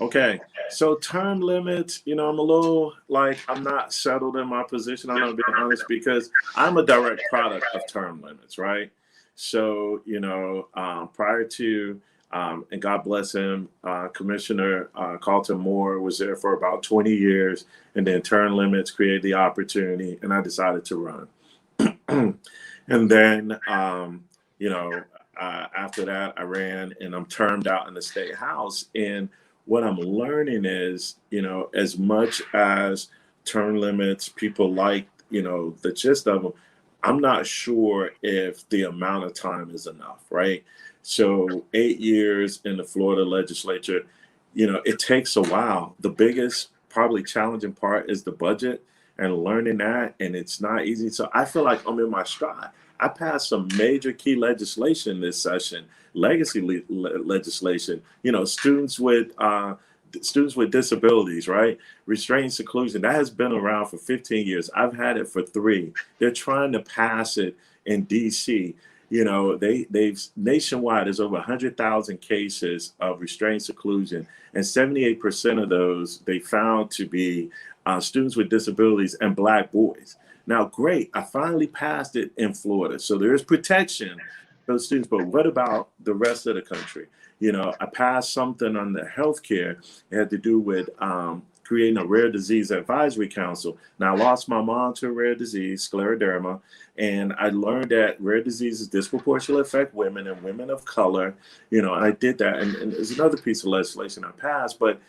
Okay, so term limits, I'm a little I'm not settled in my position. I'm gonna be honest, because I'm a direct product of term limits, right? So, prior to, and God bless him, Commissioner Carlton Moore was there for about 20 years, and then term limits created the opportunity, and I decided to run. And then, after that, I ran, and I'm termed out in the state house. And what I'm learning is, as much as term limits, people like, the gist of them, I'm not sure if the amount of time is enough, right? So 8 years in the Florida legislature, it takes a while. The biggest, probably challenging part is the budget and learning that, and it's not easy. So I feel like I'm in my stride. I passed some major key legislation this session, legacy legislation, students with disabilities, right? Restraint seclusion, that has been around for 15 years. I've had it for 3. They're trying to pass it in DC. They've nationwide, there's over 100,000 cases of restraint seclusion, and 78% of those they found to be students with disabilities and Black boys. Now, great, I finally passed it in Florida, so there is protection for those students, but what about the rest of the country? I passed something on the healthcare. It had to do with creating a rare disease advisory council. Now, I lost my mom to a rare disease, scleroderma, and I learned that rare diseases disproportionately affect women and women of color. I did that, and there's another piece of legislation I passed, but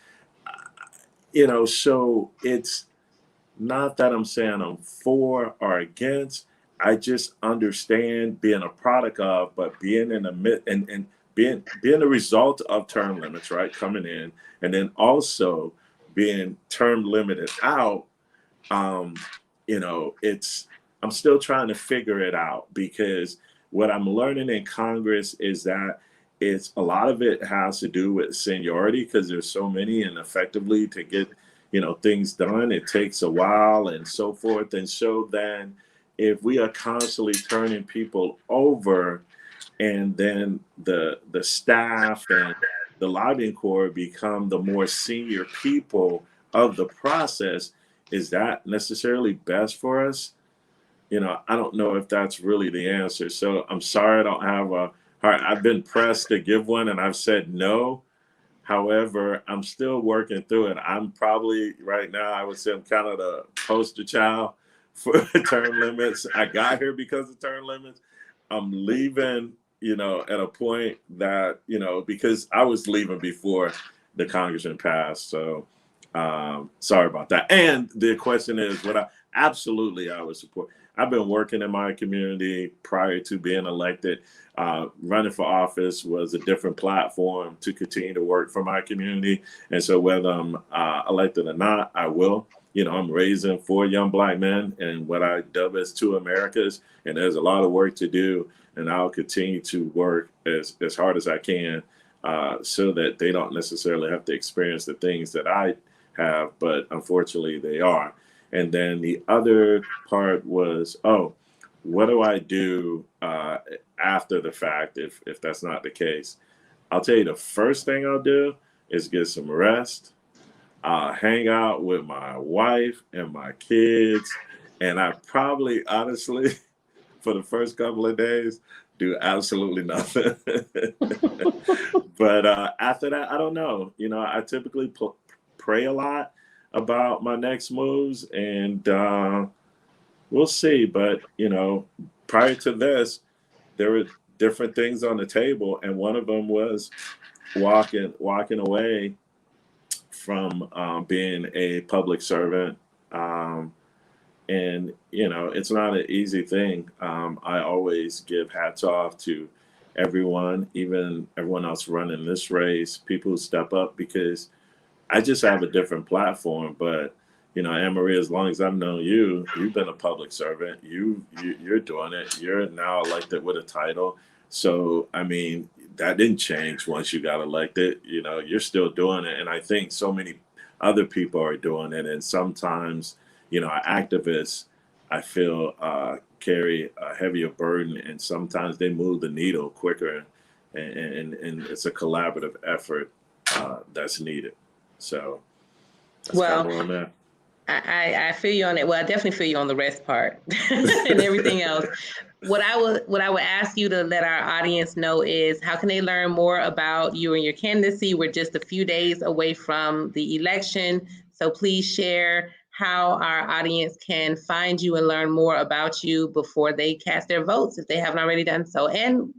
so it's not that I'm saying I'm for or against. I just understand being a product of, but being in the mid and being a result of term limits, right? Coming in, and then also being term limited out. I'm still trying to figure it out, because what I'm learning in Congress is that it's a lot of it has to do with seniority, because there's so many, and effectively to get things done, it takes a while and so forth. And so then if we are constantly turning people over, and then the staff and the lobbying corps become the more senior people of the process, is that necessarily best for us? I don't know if that's really the answer. So I'm sorry I don't have I've been pressed to give one, and I've said no. However, I'm still working through it. I'm probably right now, I would say I'm kind of the poster child for term limits. I got here because of term limits. I'm leaving, at a point that, because I was leaving before the Congressman passed. So sorry about that. And the question is, I would support. I've been working in my community prior to being elected. Running for office was a different platform to continue to work for my community. And so whether I'm elected or not, I will. I'm raising 4 young Black men in what I dub as 2 Americas, and there's a lot of work to do, and I'll continue to work as hard as I can so that they don't necessarily have to experience the things that I have, but unfortunately they are. And then the other part was, what do I do after the fact if that's not the case? I'll tell you, the first thing I'll do is get some rest. I'll hang out with my wife and my kids, and I probably, honestly, for the first couple of days, do absolutely nothing. But after that, I don't know. I typically pray a lot about my next moves, and we'll see. But prior to this, there were different things on the table, and one of them was walking away from being a public servant. And it's not an easy thing. I always give hats off to everyone, even everyone else running this race, people who step up, because I just have a different platform. But Anne Marie, as long as I've known you, you've been a public servant. You're doing it. You're now elected with a title. So I mean, that didn't change once you got elected. You're still doing it, and I think so many other people are doing it. And sometimes, activists, I feel, carry a heavier burden, and sometimes they move the needle quicker, and it's a collaborative effort that's needed. So that's kind of where I'm at. I feel you on it. Well, I definitely feel you on the rest part and everything else. What I would ask you to let our audience know is, how can they learn more about you and your candidacy? We're just a few days away from the election, so please share how our audience can find you and learn more about you before they cast their votes, if they haven't already done so. And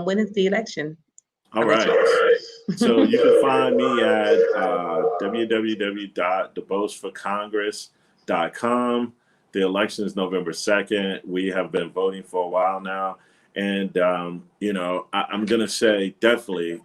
when is the election? All right. So you can find me at www.DuBoseforcongress.com. The election is November 2nd. We have been voting for a while now. And, I'm going to say definitely,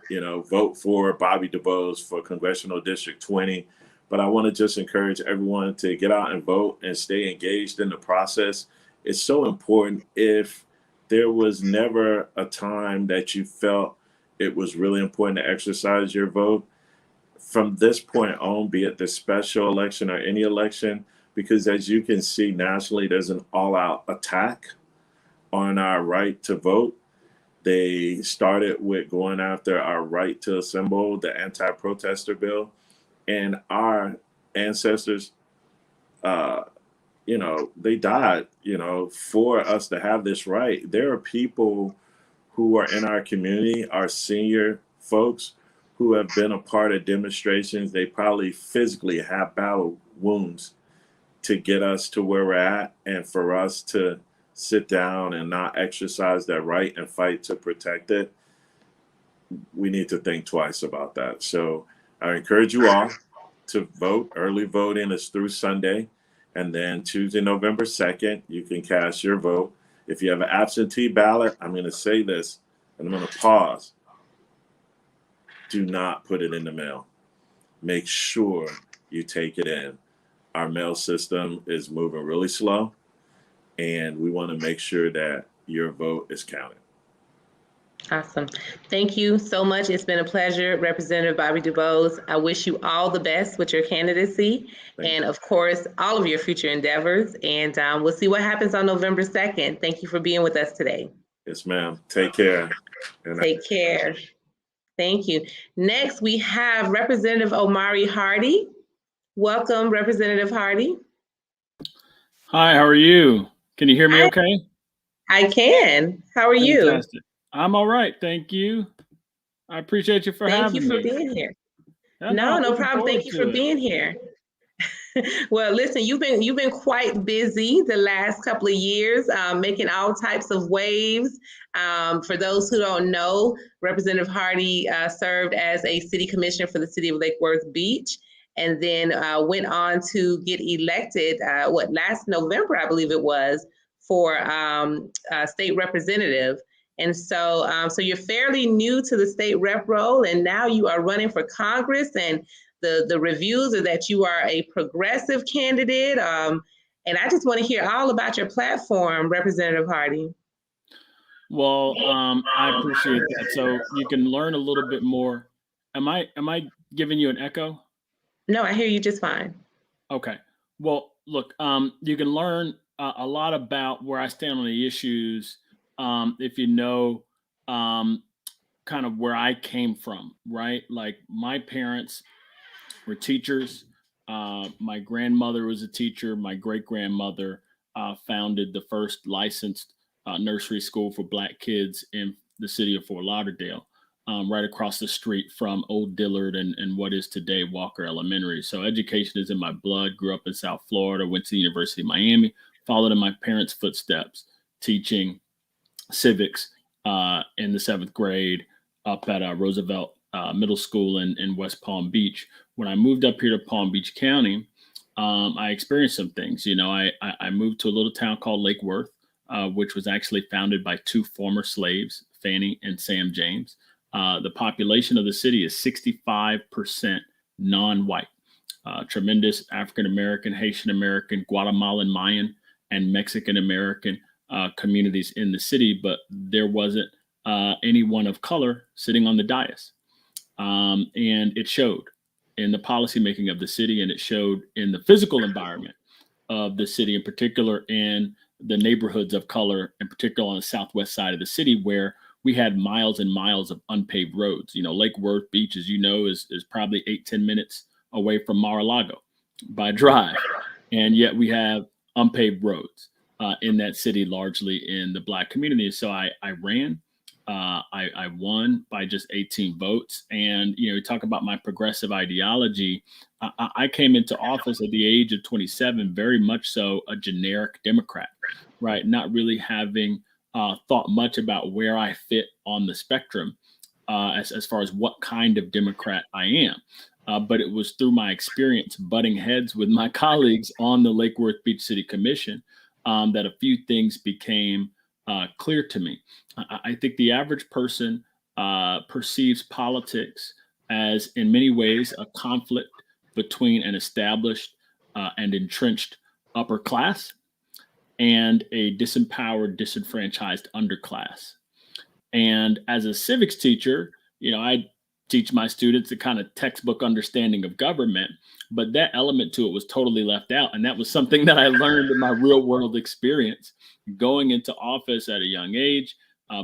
vote for Bobby DuBose for Congressional District 20. But I want to just encourage everyone to get out and vote and stay engaged in the process. It's so important. If there was never a time that you felt it was really important to exercise your vote, from this point on, be it the special election or any election, because as you can see nationally, there's an all-out attack on our right to vote. They started with going after our right to assemble, the anti-protester bill, and our ancestors, they died, for us to have this right. There are people who are in our community, our senior folks, who have been a part of demonstrations. They probably physically have battle wounds to get us to where we're at, and for us to sit down and not exercise that right and fight to protect it, we need to think twice about that. So I encourage you all to vote. Early voting is through Sunday, and then Tuesday, November 2nd, you can cast your vote. If you have an absentee ballot, I'm going to say this, and I'm going to pause. Do not put it in the mail. Make sure you take it in. Our mail system is moving really slow, and we want to make sure that your vote is counted. Awesome. Thank you so much. It's been a pleasure, Representative Bobby DuBose. I wish you all the best with your candidacy and, of course, all of your future endeavors. And we'll see what happens on November 2nd. Thank you for being with us today. Yes, ma'am. Take care. Take care. Thank you. Next, we have Representative Omari Hardy. Welcome, Representative Hardy. Hi, how are you? Can you hear me okay? I can. How are you? Fantastic. I'm all right. Thank you. I appreciate you for having me. Thank you for being here. Yeah, No problem. Thank you for being here. Well, listen, you've been quite busy the last couple of years, making all types of waves. For those who don't know, Representative Hardy served as a city commissioner for the city of Lake Worth Beach, and then went on to get elected, last November, I believe it was, for state representative. And so you're fairly new to the state rep role, and now you are running for Congress. And the reviews are that you are a progressive candidate. And I just want to hear all about your platform, Representative Hardy. Well, I appreciate that. So you can learn a little bit more. Am I giving you an echo? No, I hear you just fine. Okay. Well, look, you can learn a lot about where I stand on the issues if you know kind of where I came from, right? Like my parents were teachers. My grandmother was a teacher. My great-grandmother founded the first licensed nursery school for Black kids in the city of Fort Lauderdale, right across the street from Old Dillard and what is today Walker Elementary. So education is in my blood. Grew up in South Florida, went to the University of Miami, followed in my parents' footsteps, teaching civics in the 7th grade up at Roosevelt Middle School in West Palm Beach. When I moved up here to Palm Beach County, I experienced some things. You know, I moved to a little town called Lake Worth, which was actually founded by 2 former slaves, Fannie and Sam James. The population of the city is 65% non-white. Tremendous African-American, Haitian-American, Guatemalan, Mayan, and Mexican-American communities in the city, but there wasn't anyone of color sitting on the dais. And it showed in the policymaking of the city, and it showed in the physical environment of the city, in particular in the neighborhoods of color, in particular on the southwest side of the city, where we had miles and miles of unpaved roads. You know, Lake Worth Beach, as you know, is probably 8-10 minutes away from Mar-a-Lago by drive. And yet we have unpaved roads in that city, largely in the Black community. So I ran. I won by just 18 votes. And, you know, you talk about my progressive ideology. I came into office at the age of 27, very much so a generic Democrat, right? Not really having thought much about where I fit on the spectrum as far as what kind of Democrat I am. But it was through my experience butting heads with my colleagues on the Lake Worth Beach City Commission that a few things became clear to me. I think the average person perceives politics as, in many ways, a conflict between an established and entrenched upper class and a disempowered, disenfranchised underclass. And as a civics teacher, you know, I teach my students a kind of textbook understanding of government, but that element to it was totally left out. And that was something that I learned in my real world experience going into office at a young age,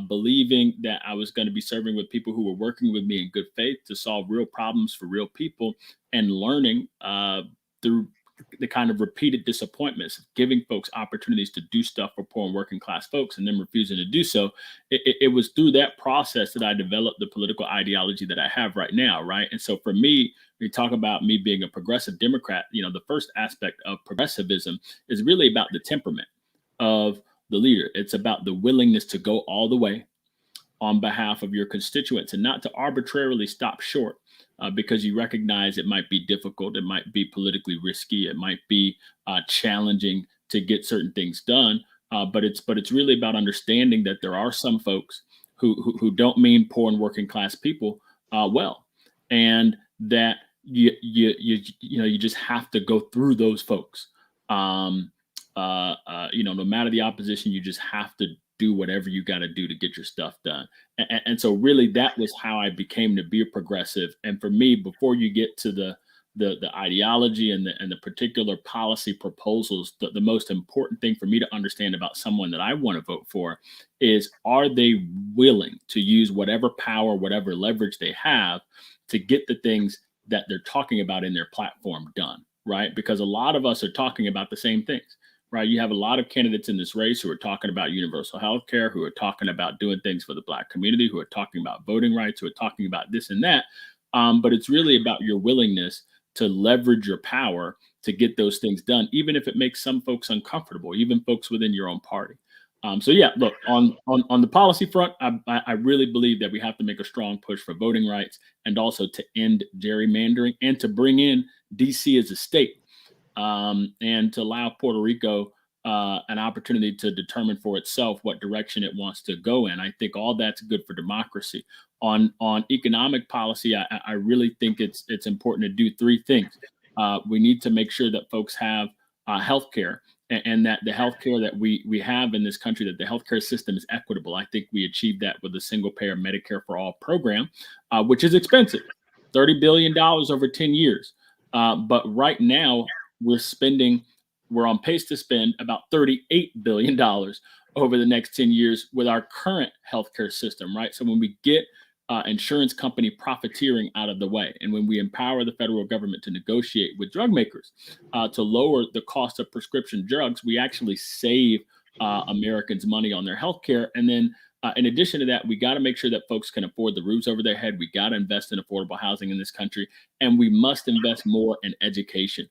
believing that I was going to be serving with people who were working with me in good faith to solve real problems for real people, and learning through the kind of repeated disappointments, giving folks opportunities to do stuff for poor and working class folks and then refusing to do so. It was through that process that I developed the political ideology that I have right now, right? And so for me, we talk about me being a progressive Democrat, you know, the first aspect of progressivism is really about the temperament of the leader. It's about the willingness to go all the way on behalf of your constituents and not to arbitrarily stop short because you recognize it might be difficult, it might be politically risky, it might be challenging to get certain things done. But it's really about understanding that there are some folks who don't mean poor and working class people well, and that you just have to go through those folks. No matter the opposition, you just have to do whatever you got to do to get your stuff done. And so really that was how I became to be a progressive. And for me, before you get to the ideology and the particular policy proposals, the most important thing for me to understand about someone that I want to vote for is, are they willing to use whatever power, whatever leverage they have to get the things that they're talking about in their platform done, right? Because a lot of us are talking about the same things. Right, you have a lot of candidates in this race who are talking about universal health care, who are talking about doing things for the Black community, who are talking about voting rights, who are talking about this and that. But it's really about your willingness to leverage your power to get those things done, even if it makes some folks uncomfortable, even folks within your own party. So yeah, look, on the policy front, I really believe that we have to make a strong push for voting rights and also to end gerrymandering and to bring in DC as a state. And to allow Puerto Rico an opportunity to determine for itself what direction it wants to go in. I think all that's good for democracy. On economic policy, I really think it's important to do three things. We need to make sure that folks have health care, and that the healthcare that we have in this country, that the healthcare system is equitable. I think we achieved that with the single payer Medicare for All program, which is expensive, $30 billion over 10 years. But right now we're on pace to spend about $38 billion over the next 10 years with our current healthcare system, right? So when we get insurance company profiteering out of the way, and when we empower the federal government to negotiate with drug makers to lower the cost of prescription drugs, we actually save Americans money on their health care. And then in addition to that, we got to make sure that folks can afford the roofs over their head. We got to invest in affordable housing in this country, and we must invest more in education.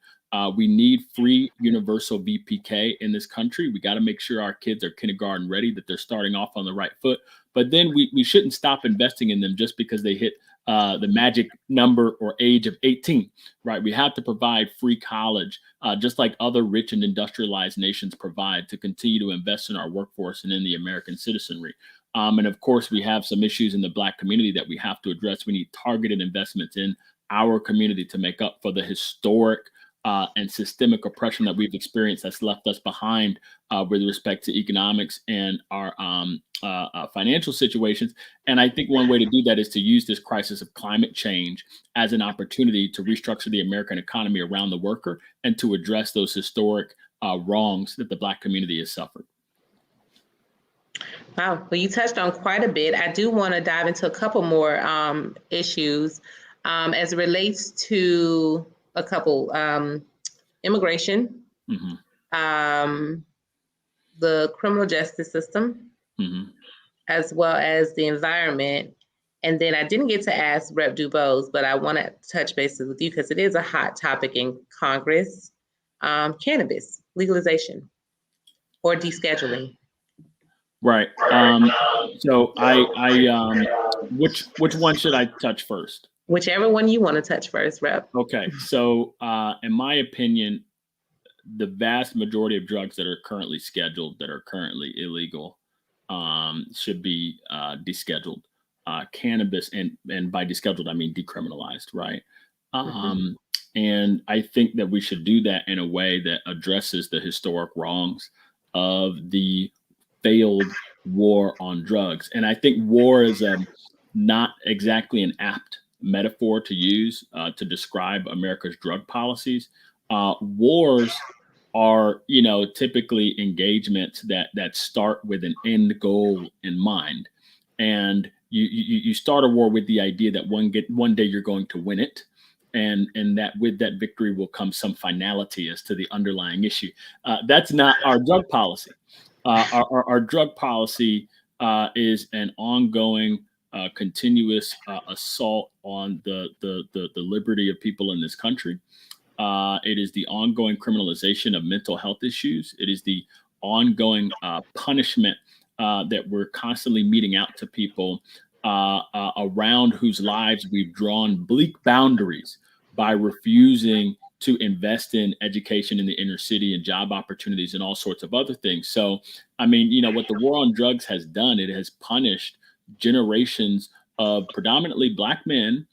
We need free universal VPK in this country. We got to make sure our kids are kindergarten ready, that they're starting off on the right foot. But then we shouldn't stop investing in them just because they hit the magic number or age of 18, right? We have to provide free college, just like other rich and industrialized nations provide, to continue to invest in our workforce and in the American citizenry. And of course, we have some issues in the Black community that we have to address. We need targeted investments in our community to make up for the historic and systemic oppression that we've experienced that's left us behind with respect to economics and our financial situations. And I think one way to do that is to use this crisis of climate change as an opportunity to restructure the American economy around the worker and to address those historic wrongs that the Black community has suffered. Wow, well, you touched on quite a bit. I do want to dive into a couple more issues as it relates to a couple, immigration, the criminal justice system, as well as the environment. And then I didn't get to ask Rep. DuBose, but I want to touch bases with you because it is a hot topic in Congress, cannabis legalization or descheduling. Right. So which one should I touch first? Whichever one you want to touch first, Rep. Okay. So in my opinion, the vast majority of drugs that are currently scheduled, that are currently illegal, should be descheduled. Cannabis, and by descheduled, I mean decriminalized, right? And I think that we should do that in a way that addresses the historic wrongs of the failed war on drugs. And I think war is not exactly an apt metaphor to use to describe America's drug policies. Wars are, typically engagements that start with an end goal in mind. And you start a war with the idea that one day you're going to win it. And that with that victory will come some finality as to the underlying issue. That's not our drug policy. Our drug policy is an ongoing, continuous assault on the liberty of people in this country. It is the ongoing criminalization of mental health issues. It is the ongoing punishment that we're constantly meting out to people around whose lives we've drawn bleak boundaries by refusing to invest in education in the inner city and job opportunities and all sorts of other things. So, I mean, what the war on drugs has done, it has punished generations of predominantly Black men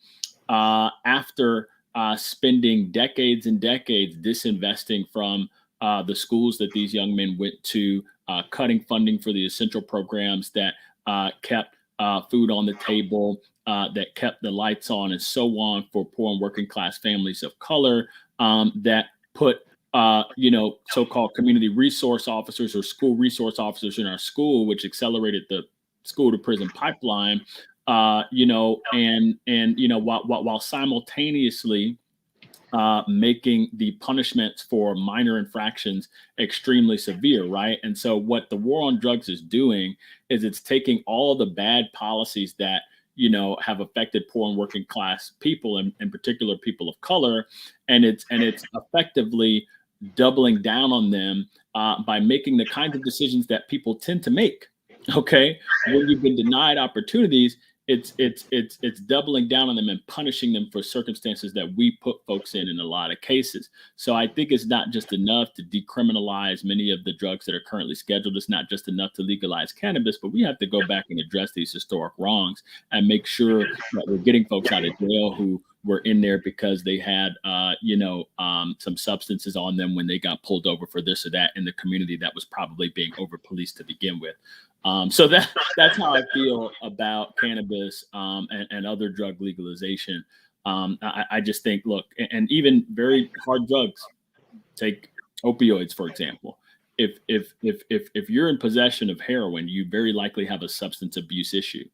after spending decades and decades disinvesting from the schools that these young men went to, cutting funding for the essential programs that kept food on the table, that kept the lights on and so on for poor and working class families of color, that put, so-called community resource officers or school resource officers in our school, which accelerated the school to prison pipeline, while simultaneously making the punishments for minor infractions extremely severe, right? And so what the war on drugs is doing is it's taking all the bad policies that have affected poor and working class people, and in particular people of color, and it's effectively doubling down on them by making the kinds of decisions that people tend to make. Okay, when you've been denied opportunities, it's doubling down on them and punishing them for circumstances that we put folks in a lot of cases. So I think it's not just enough to decriminalize many of the drugs that are currently scheduled. It's not just enough to legalize cannabis, but we have to go back and address these historic wrongs and make sure that we're getting folks out of jail who were in there because they had, some substances on them when they got pulled over for this or that in the community that was probably being over policed to begin with. So that's how I feel about cannabis and other drug legalization. I just think, look, and even very hard drugs, take opioids, for example. If you're in possession of heroin, you very likely have a substance abuse issue.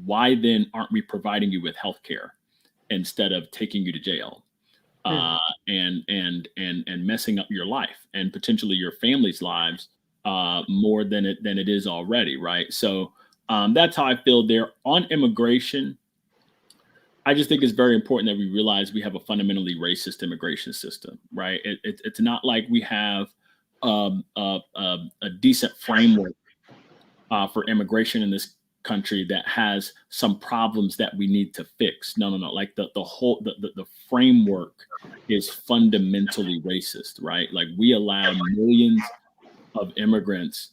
Why then aren't we providing you with health care instead of taking you to jail and messing up your life and potentially your family's lives more than it is already, right? So that's how I feel there. On immigration, I just think it's very important that we realize we have a fundamentally racist immigration system, right? It's not like we have a decent framework for immigration in this country that has some problems that we need to fix. No. Like the framework is fundamentally racist, right? Like we allow millions of immigrants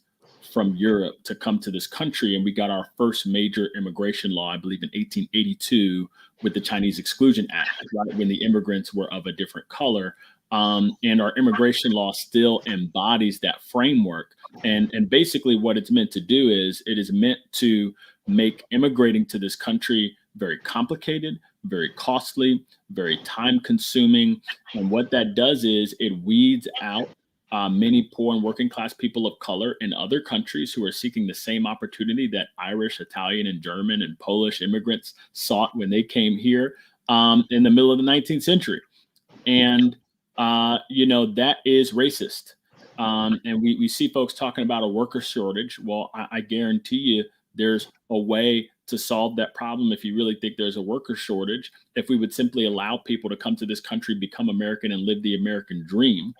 from Europe to come to this country, and we got our first major immigration law, I believe, in 1882 with the Chinese Exclusion Act, right, when the immigrants were of a different color. And our immigration law still embodies that framework. And basically what it's meant to do is it is meant to make immigrating to this country very complicated, very costly, very time consuming. And what that does is it weeds out many poor and working class people of color in other countries who are seeking the same opportunity that Irish, Italian, and German and Polish immigrants sought when they came here in the middle of the 19th century. And that is racist. And we see folks talking about a worker shortage. Well, I guarantee you there's a way to solve that problem if you really think there's a worker shortage. If we would simply allow people to come to this country, become American, and live the American dream,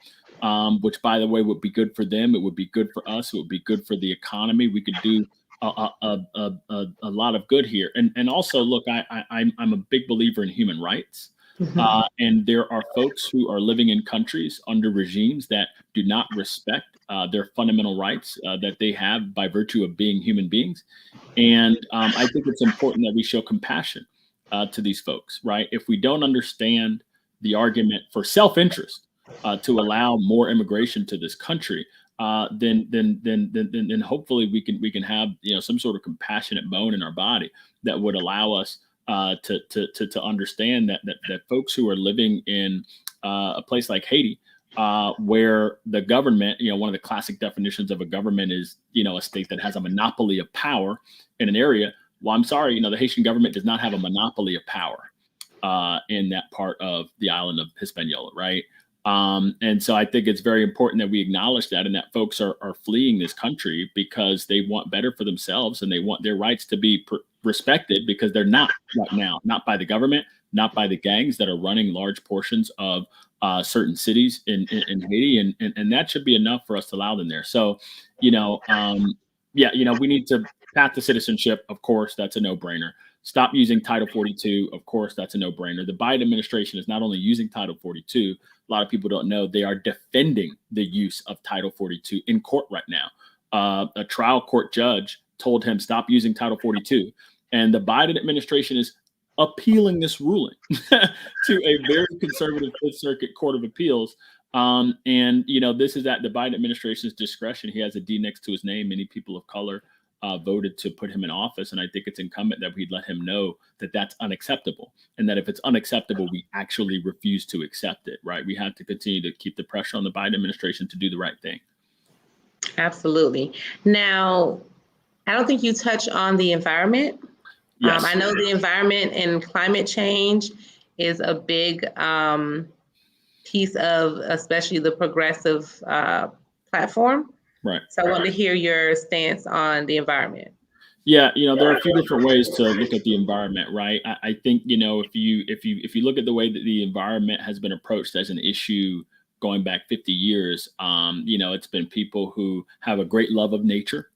which, by the way, would be good for them. It would be good for us. It would be good for the economy. We could do a lot of good here. And also, look, I'm a big believer in human rights. And there are folks who are living in countries under regimes that do not respect their fundamental rights that they have by virtue of being human beings. And I think it's important that we show compassion to these folks, right? If we don't understand the argument for self-interest to allow more immigration to this country, then hopefully we can have some sort of compassionate bone in our body that would allow us to understand that folks who are living in a place like Haiti, where the government, one of the classic definitions of a government is, a state that has a monopoly of power in an area. Well, I'm sorry, the Haitian government does not have a monopoly of power in that part of the island of Hispaniola, right? And so I think it's very important that we acknowledge that, and that folks are fleeing this country because they want better for themselves and they want their rights to be respected, because they're not right now, not by the government, not by the gangs that are running large portions of certain cities in Haiti. And that should be enough for us to allow them there. So, we need to path to citizenship. Of course, that's a no-brainer. Stop using Title 42. Of course, that's a no-brainer. The Biden administration is not only using Title 42, a lot of people don't know they are defending the use of Title 42 in court right now. A trial court judge told him stop using Title 42. And the Biden administration is appealing this ruling to a very conservative Fifth Circuit Court of Appeals. This is at the Biden administration's discretion. He has a D next to his name. Many people of color voted to put him in office. And I think it's incumbent that we let him know that that's unacceptable. And that if it's unacceptable, we actually refuse to accept it, right? We have to continue to keep the pressure on the Biden administration to do the right thing. Absolutely. Now, I don't think you touch on the environment. Yes. I know the environment and climate change is a big piece of especially the progressive platform. Right. So I want to hear your stance on the environment. Yeah, there are a few different ways to look at the environment, right? I think, if you look at the way that the environment has been approached as an issue going back 50 years, it's been people who have a great love of nature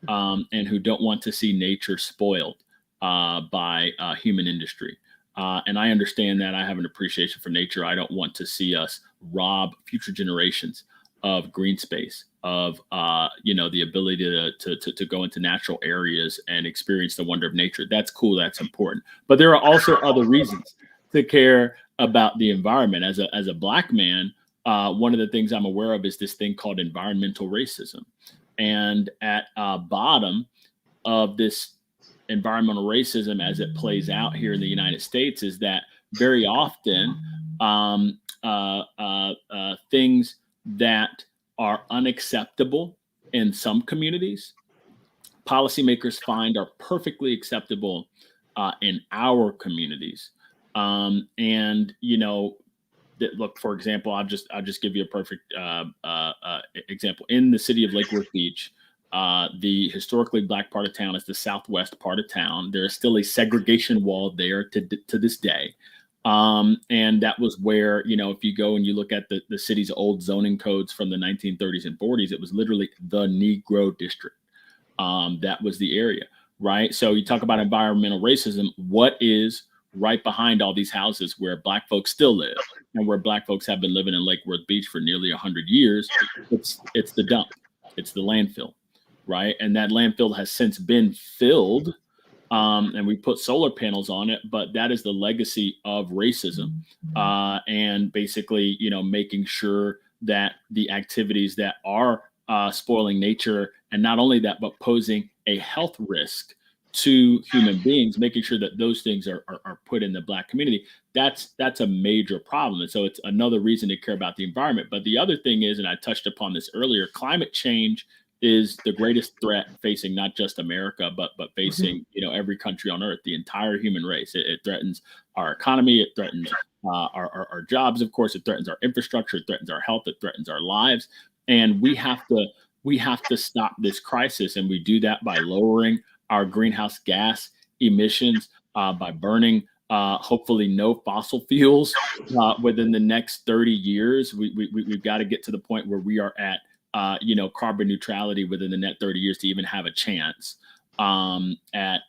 and who don't want to see nature spoiled. by human industry. And I understand that. I have an appreciation for nature. I don't want to see us rob future generations of green space, of the ability to go into natural areas and experience the wonder of nature. That's cool. That's important. But there are also other reasons to care about the environment. As a Black man, one of the things I'm aware of is this thing called environmental racism. And at bottom of this environmental racism, as it plays out here in the United States, is that very often things that are unacceptable in some communities, policymakers find are perfectly acceptable in our communities. Look, for example, I'll just give you a perfect example. In the city of Lake Worth Beach, the historically Black part of town is the southwest part of town. There is still a segregation wall there to this day. And that was where, if you go and you look at the city's old zoning codes from the 1930s and 40s, it was literally the Negro district. That was the area, right? So you talk about environmental racism. What is right behind all these houses where Black folks still live and where Black folks have been living in Lake Worth Beach for nearly 100 years? It's the dump. It's the landfill, right? And that landfill has since been filled, and we put solar panels on it, but that is the legacy of racism, and basically, making sure that the activities that are spoiling nature, and not only that, but posing a health risk to human beings, making sure that those things are put in the Black community. That's a major problem. And so it's another reason to care about the environment. But the other thing is, and I touched upon this earlier, climate change is the greatest threat facing not just America, but facing, every country on earth, the entire human race. It threatens our economy. It threatens our jobs. Of course, it threatens our infrastructure. It threatens our health. It threatens our lives. And we have to stop this crisis. And we do that by lowering our greenhouse gas emissions, by burning hopefully no fossil fuels within the next 30 years. We've got to get to the point where we are at carbon neutrality within the next 30 years to even have a chance at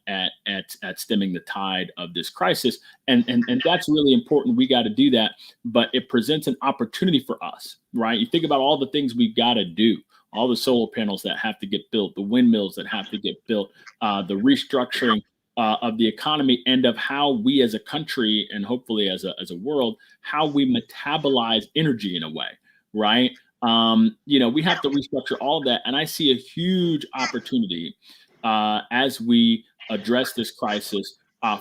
stemming the tide of this crisis. And that's really important. We got to do that, but it presents an opportunity for us, right? You think about all the things we've got to do, all the solar panels that have to get built, the windmills that have to get built, the restructuring of the economy, and of how we as a country, and hopefully as a world, how we metabolize energy in a way, right? We have to restructure all of that. And I see a huge opportunity as we address this crisis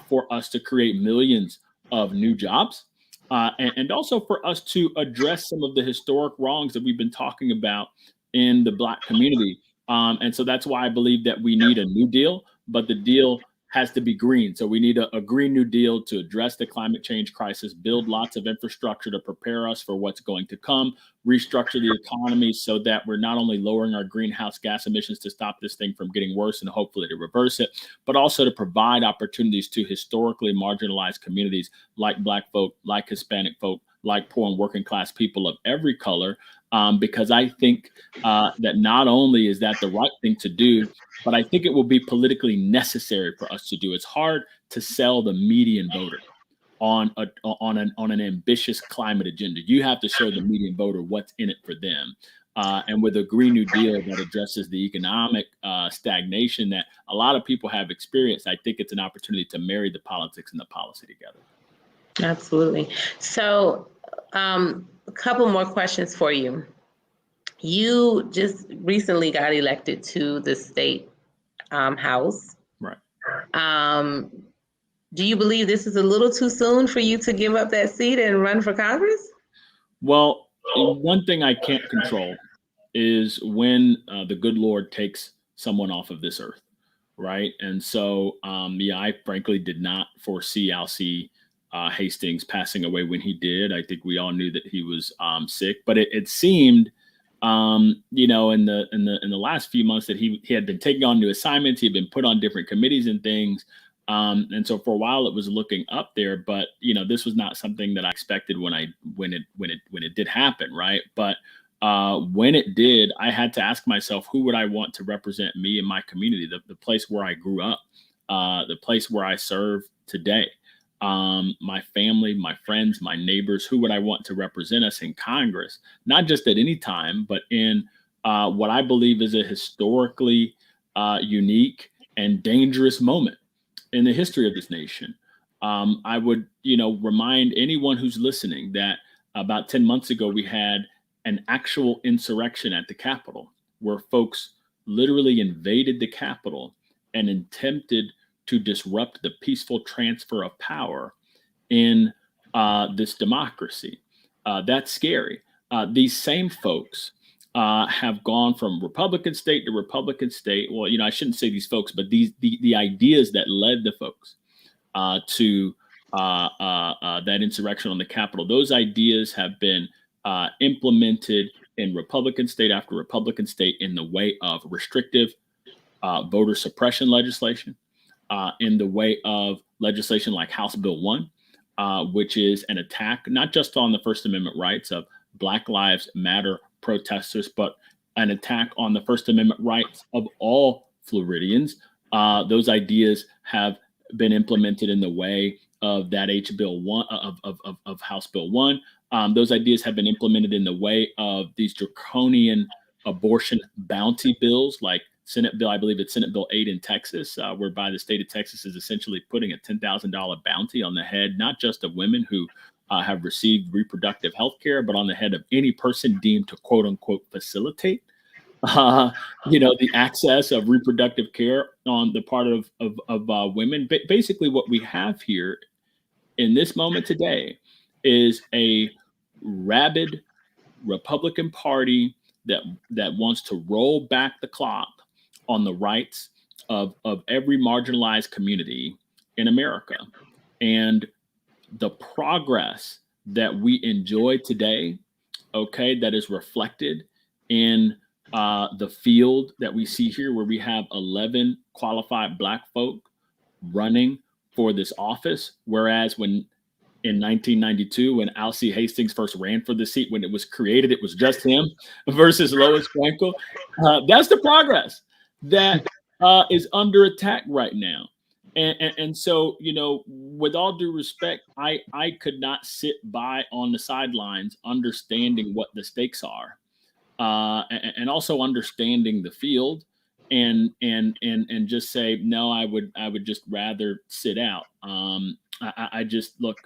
for us to create millions of new jobs, and also for us to address some of the historic wrongs that we've been talking about in the Black community. And so that's why I believe that we need a new deal, but the deal has to be green. So we need a Green New Deal to address the climate change crisis, build lots of infrastructure to prepare us for what's going to come, restructure the economy so that we're not only lowering our greenhouse gas emissions to stop this thing from getting worse and hopefully to reverse it, but also to provide opportunities to historically marginalized communities like Black folk, like Hispanic folk, like poor and working class people of every color, because I think that not only is that the right thing to do, but I think it will be politically necessary for us to do. It's hard to sell the median voter on an ambitious climate agenda. You have to show the median voter what's in it for them. And with a Green New Deal that addresses the economic stagnation that a lot of people have experienced, I think it's an opportunity to marry the politics and the policy together. Absolutely. So a couple more questions for you. You just recently got elected to the state house. Right. Do you believe this is a little too soon for you to give up that seat and run for Congress? Well, one thing I can't control is when the good Lord takes someone off of this earth, right? And so, I frankly did not foresee Alcee Hastings passing away when he did. I think we all knew that he was sick, but it seemed, in the last few months that he had been taking on new assignments. He had been put on different committees and things. And so for a while it was looking up there, but this was not something that I expected when it did happen. Right. But when it did, I had to ask myself, who would I want to represent me and my community, the place where I grew up, the place where I serve today. My family, my friends, my neighbors, who would I want to represent us in Congress, not just at any time, but in what I believe is a historically unique and dangerous moment in the history of this nation. I would, remind anyone who's listening that about 10 months ago, we had an actual insurrection at the Capitol where folks literally invaded the Capitol and attempted to disrupt the peaceful transfer of power in this democracy. That's scary. These same folks have gone from Republican state to Republican state. Well, I shouldn't say these folks, but the ideas that led the folks to that insurrection on the Capitol, those ideas have been implemented in Republican state after Republican state in the way of restrictive voter suppression legislation, in the way of legislation like House Bill 1, which is an attack not just on the First Amendment rights of Black Lives Matter protesters, but an attack on the First Amendment rights of all Floridians. Those ideas have been implemented in the way of that Bill 1 of House Bill 1. Those ideas have been implemented in the way of these draconian abortion bounty bills, like Senate Bill, I believe it's Senate Bill 8 in Texas, whereby the state of Texas is essentially putting a $10,000 bounty on the head, not just of women who have received reproductive health care, but on the head of any person deemed to quote unquote facilitate the access of reproductive care on the part of women. But basically what we have here in this moment today is a rabid Republican Party that wants to roll back the clock on the rights of every marginalized community in America. And the progress that we enjoy today, that is reflected in the field that we see here, where we have 11 qualified Black folk running for this office, whereas when in 1992, when Alcee Hastings first ran for the seat, when it was created, it was just him versus Lois Frankel. That's the progress that is under attack right now. And so, with all due respect, I could not sit by on the sidelines understanding what the stakes are, and also understanding the field, and just say, no, I would just rather sit out. I just look,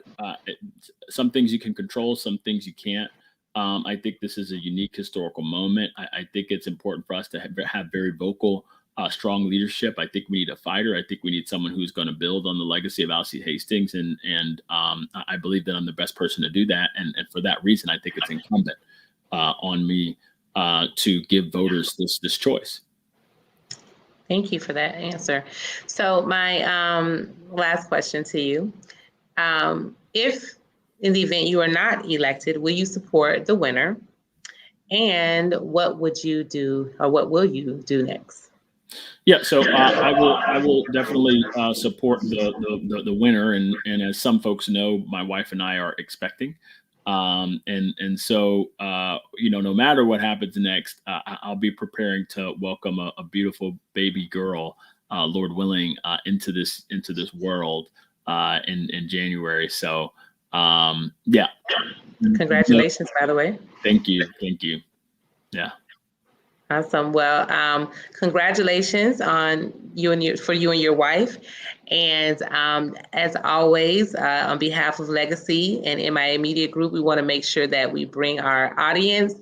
some things you can control, some things you can't. I think this is a unique historical moment. I think it's important for us to have very vocal, strong leadership. I think we need a fighter. I think we need someone who's going to build on the legacy of Alcee Hastings. And I believe that I'm the best person to do that. And for that reason, I think it's incumbent on me to give voters this choice. Thank you for that answer. So my last question to you, if in the event you are not elected, will you support the winner? And what would you do, or what will you do next? Yeah, so I will definitely support the winner, and as some folks know, my wife and I are expecting, and so no matter what happens next, I'll be preparing to welcome a beautiful baby girl, Lord willing, into this world in January. So yeah. Congratulations, by the way. Thank you. Yeah. Awesome. Well, congratulations on you and your wife. And as always, on behalf of Legacy and MIA Media Group, we want to make sure that we bring our audience,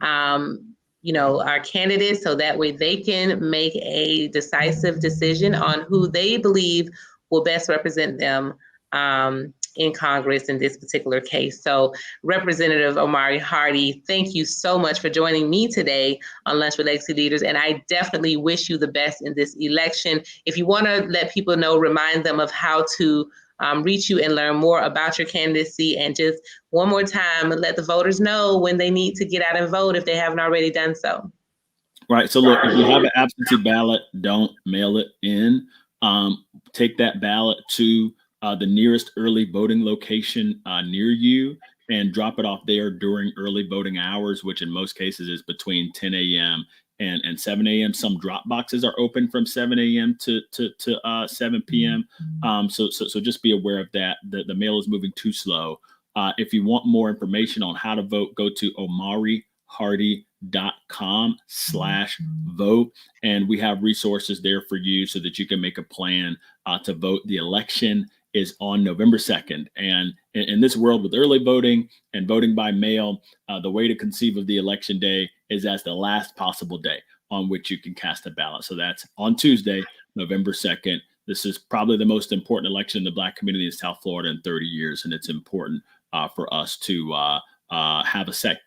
our candidates, so that way they can make a decisive decision on who they believe will best represent them in Congress in this particular case. So Representative Omari Hardy, thank you so much for joining me today on Lunch with Legacy Leaders. And I definitely wish you the best in this election. If you want to let people know, remind them of how to reach you and learn more about your candidacy. And just one more time, let the voters know when they need to get out and vote if they haven't already done so. Right. So look, if you have an absentee ballot, don't mail it in. Take that ballot to the nearest early voting location near you and drop it off there during early voting hours, which in most cases is between 10 a.m. and 7 a.m. Some drop boxes are open from 7 a.m. to 7 p.m. So just be aware of that. The mail is moving too slow. If you want more information on how to vote, go to omarihardy.com/vote. And we have resources there for you so that you can make a plan to vote. The election is on November 2nd. And in this world with early voting and voting by mail, the way to conceive of the election day is as the last possible day on which you can cast a ballot. So that's on Tuesday, November 2nd. This is probably the most important election in the Black community in South Florida in 30 years. And it's important for us to have a say.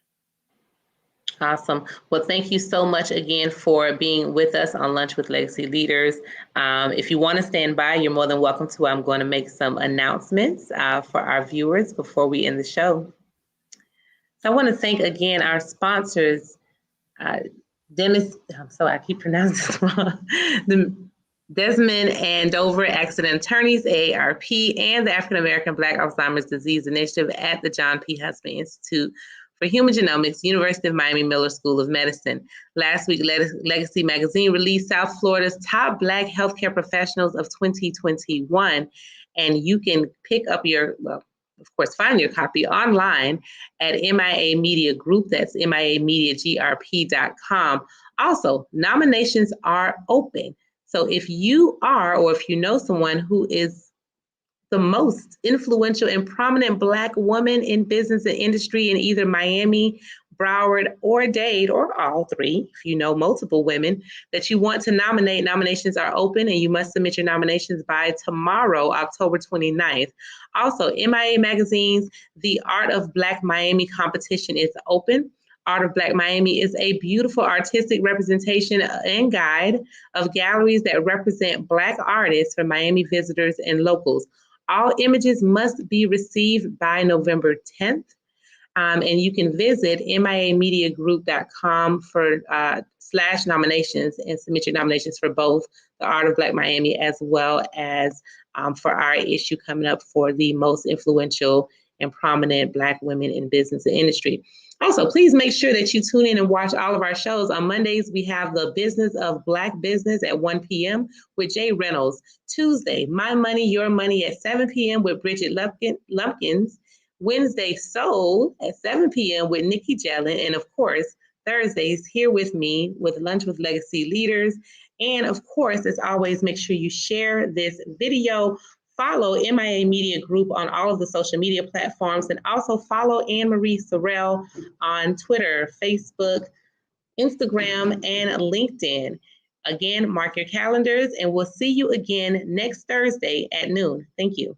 Awesome. Well, thank you so much again for being with us on Lunch with Legacy Leaders. If you want to stand by, you're more than welcome to. I'm going to make some announcements for our viewers before we end the show. So I want to thank again our sponsors, Dennis, I keep pronouncing this wrong, the Desmond and Dover Accident Attorneys, AARP, and the African American Black Alzheimer's Disease Initiative at the John P. Husband Institute for Human Genomics, University of Miami Miller School of Medicine. Last week, Legacy Magazine released South Florida's top Black healthcare professionals of 2021, and you can pick up your, well, of course, find your copy online at MIA Media Group. That's MIAmediagrp.com. Also, nominations are open. So if you are, or if you know someone who is the most influential and prominent Black woman in business and industry in either Miami, Broward, or Dade, or all three, if you know multiple women that you want to nominate, nominations are open and you must submit your nominations by tomorrow, October 29th. Also, MIA Magazine's The Art of Black Miami competition is open. Art of Black Miami is a beautiful artistic representation and guide of galleries that represent Black artists for Miami visitors and locals. All images must be received by November 10th. And you can visit miamediagroup.com for /nominations and submit your nominations for both the Art of Black Miami as well as for our issue coming up for the most influential and prominent Black women in business and industry. Also, please make sure that you tune in and watch all of our shows. On Mondays, we have the Business of Black Business at 1 p.m. with Jay Reynolds. Tuesday, My Money, Your Money at 7 p.m. with Bridget Lumpkins. Wednesday, Soul at 7 p.m. with Nikki Jellin. And of course, Thursdays, Here With Me with Lunch with Legacy Leaders. And of course, as always, make sure you share this video. Follow MIA Media Group on all of the social media platforms, and also follow Anne-Marie Sorrell on Twitter, Facebook, Instagram, and LinkedIn. Again, mark your calendars, and we'll see you again next Thursday at noon. Thank you.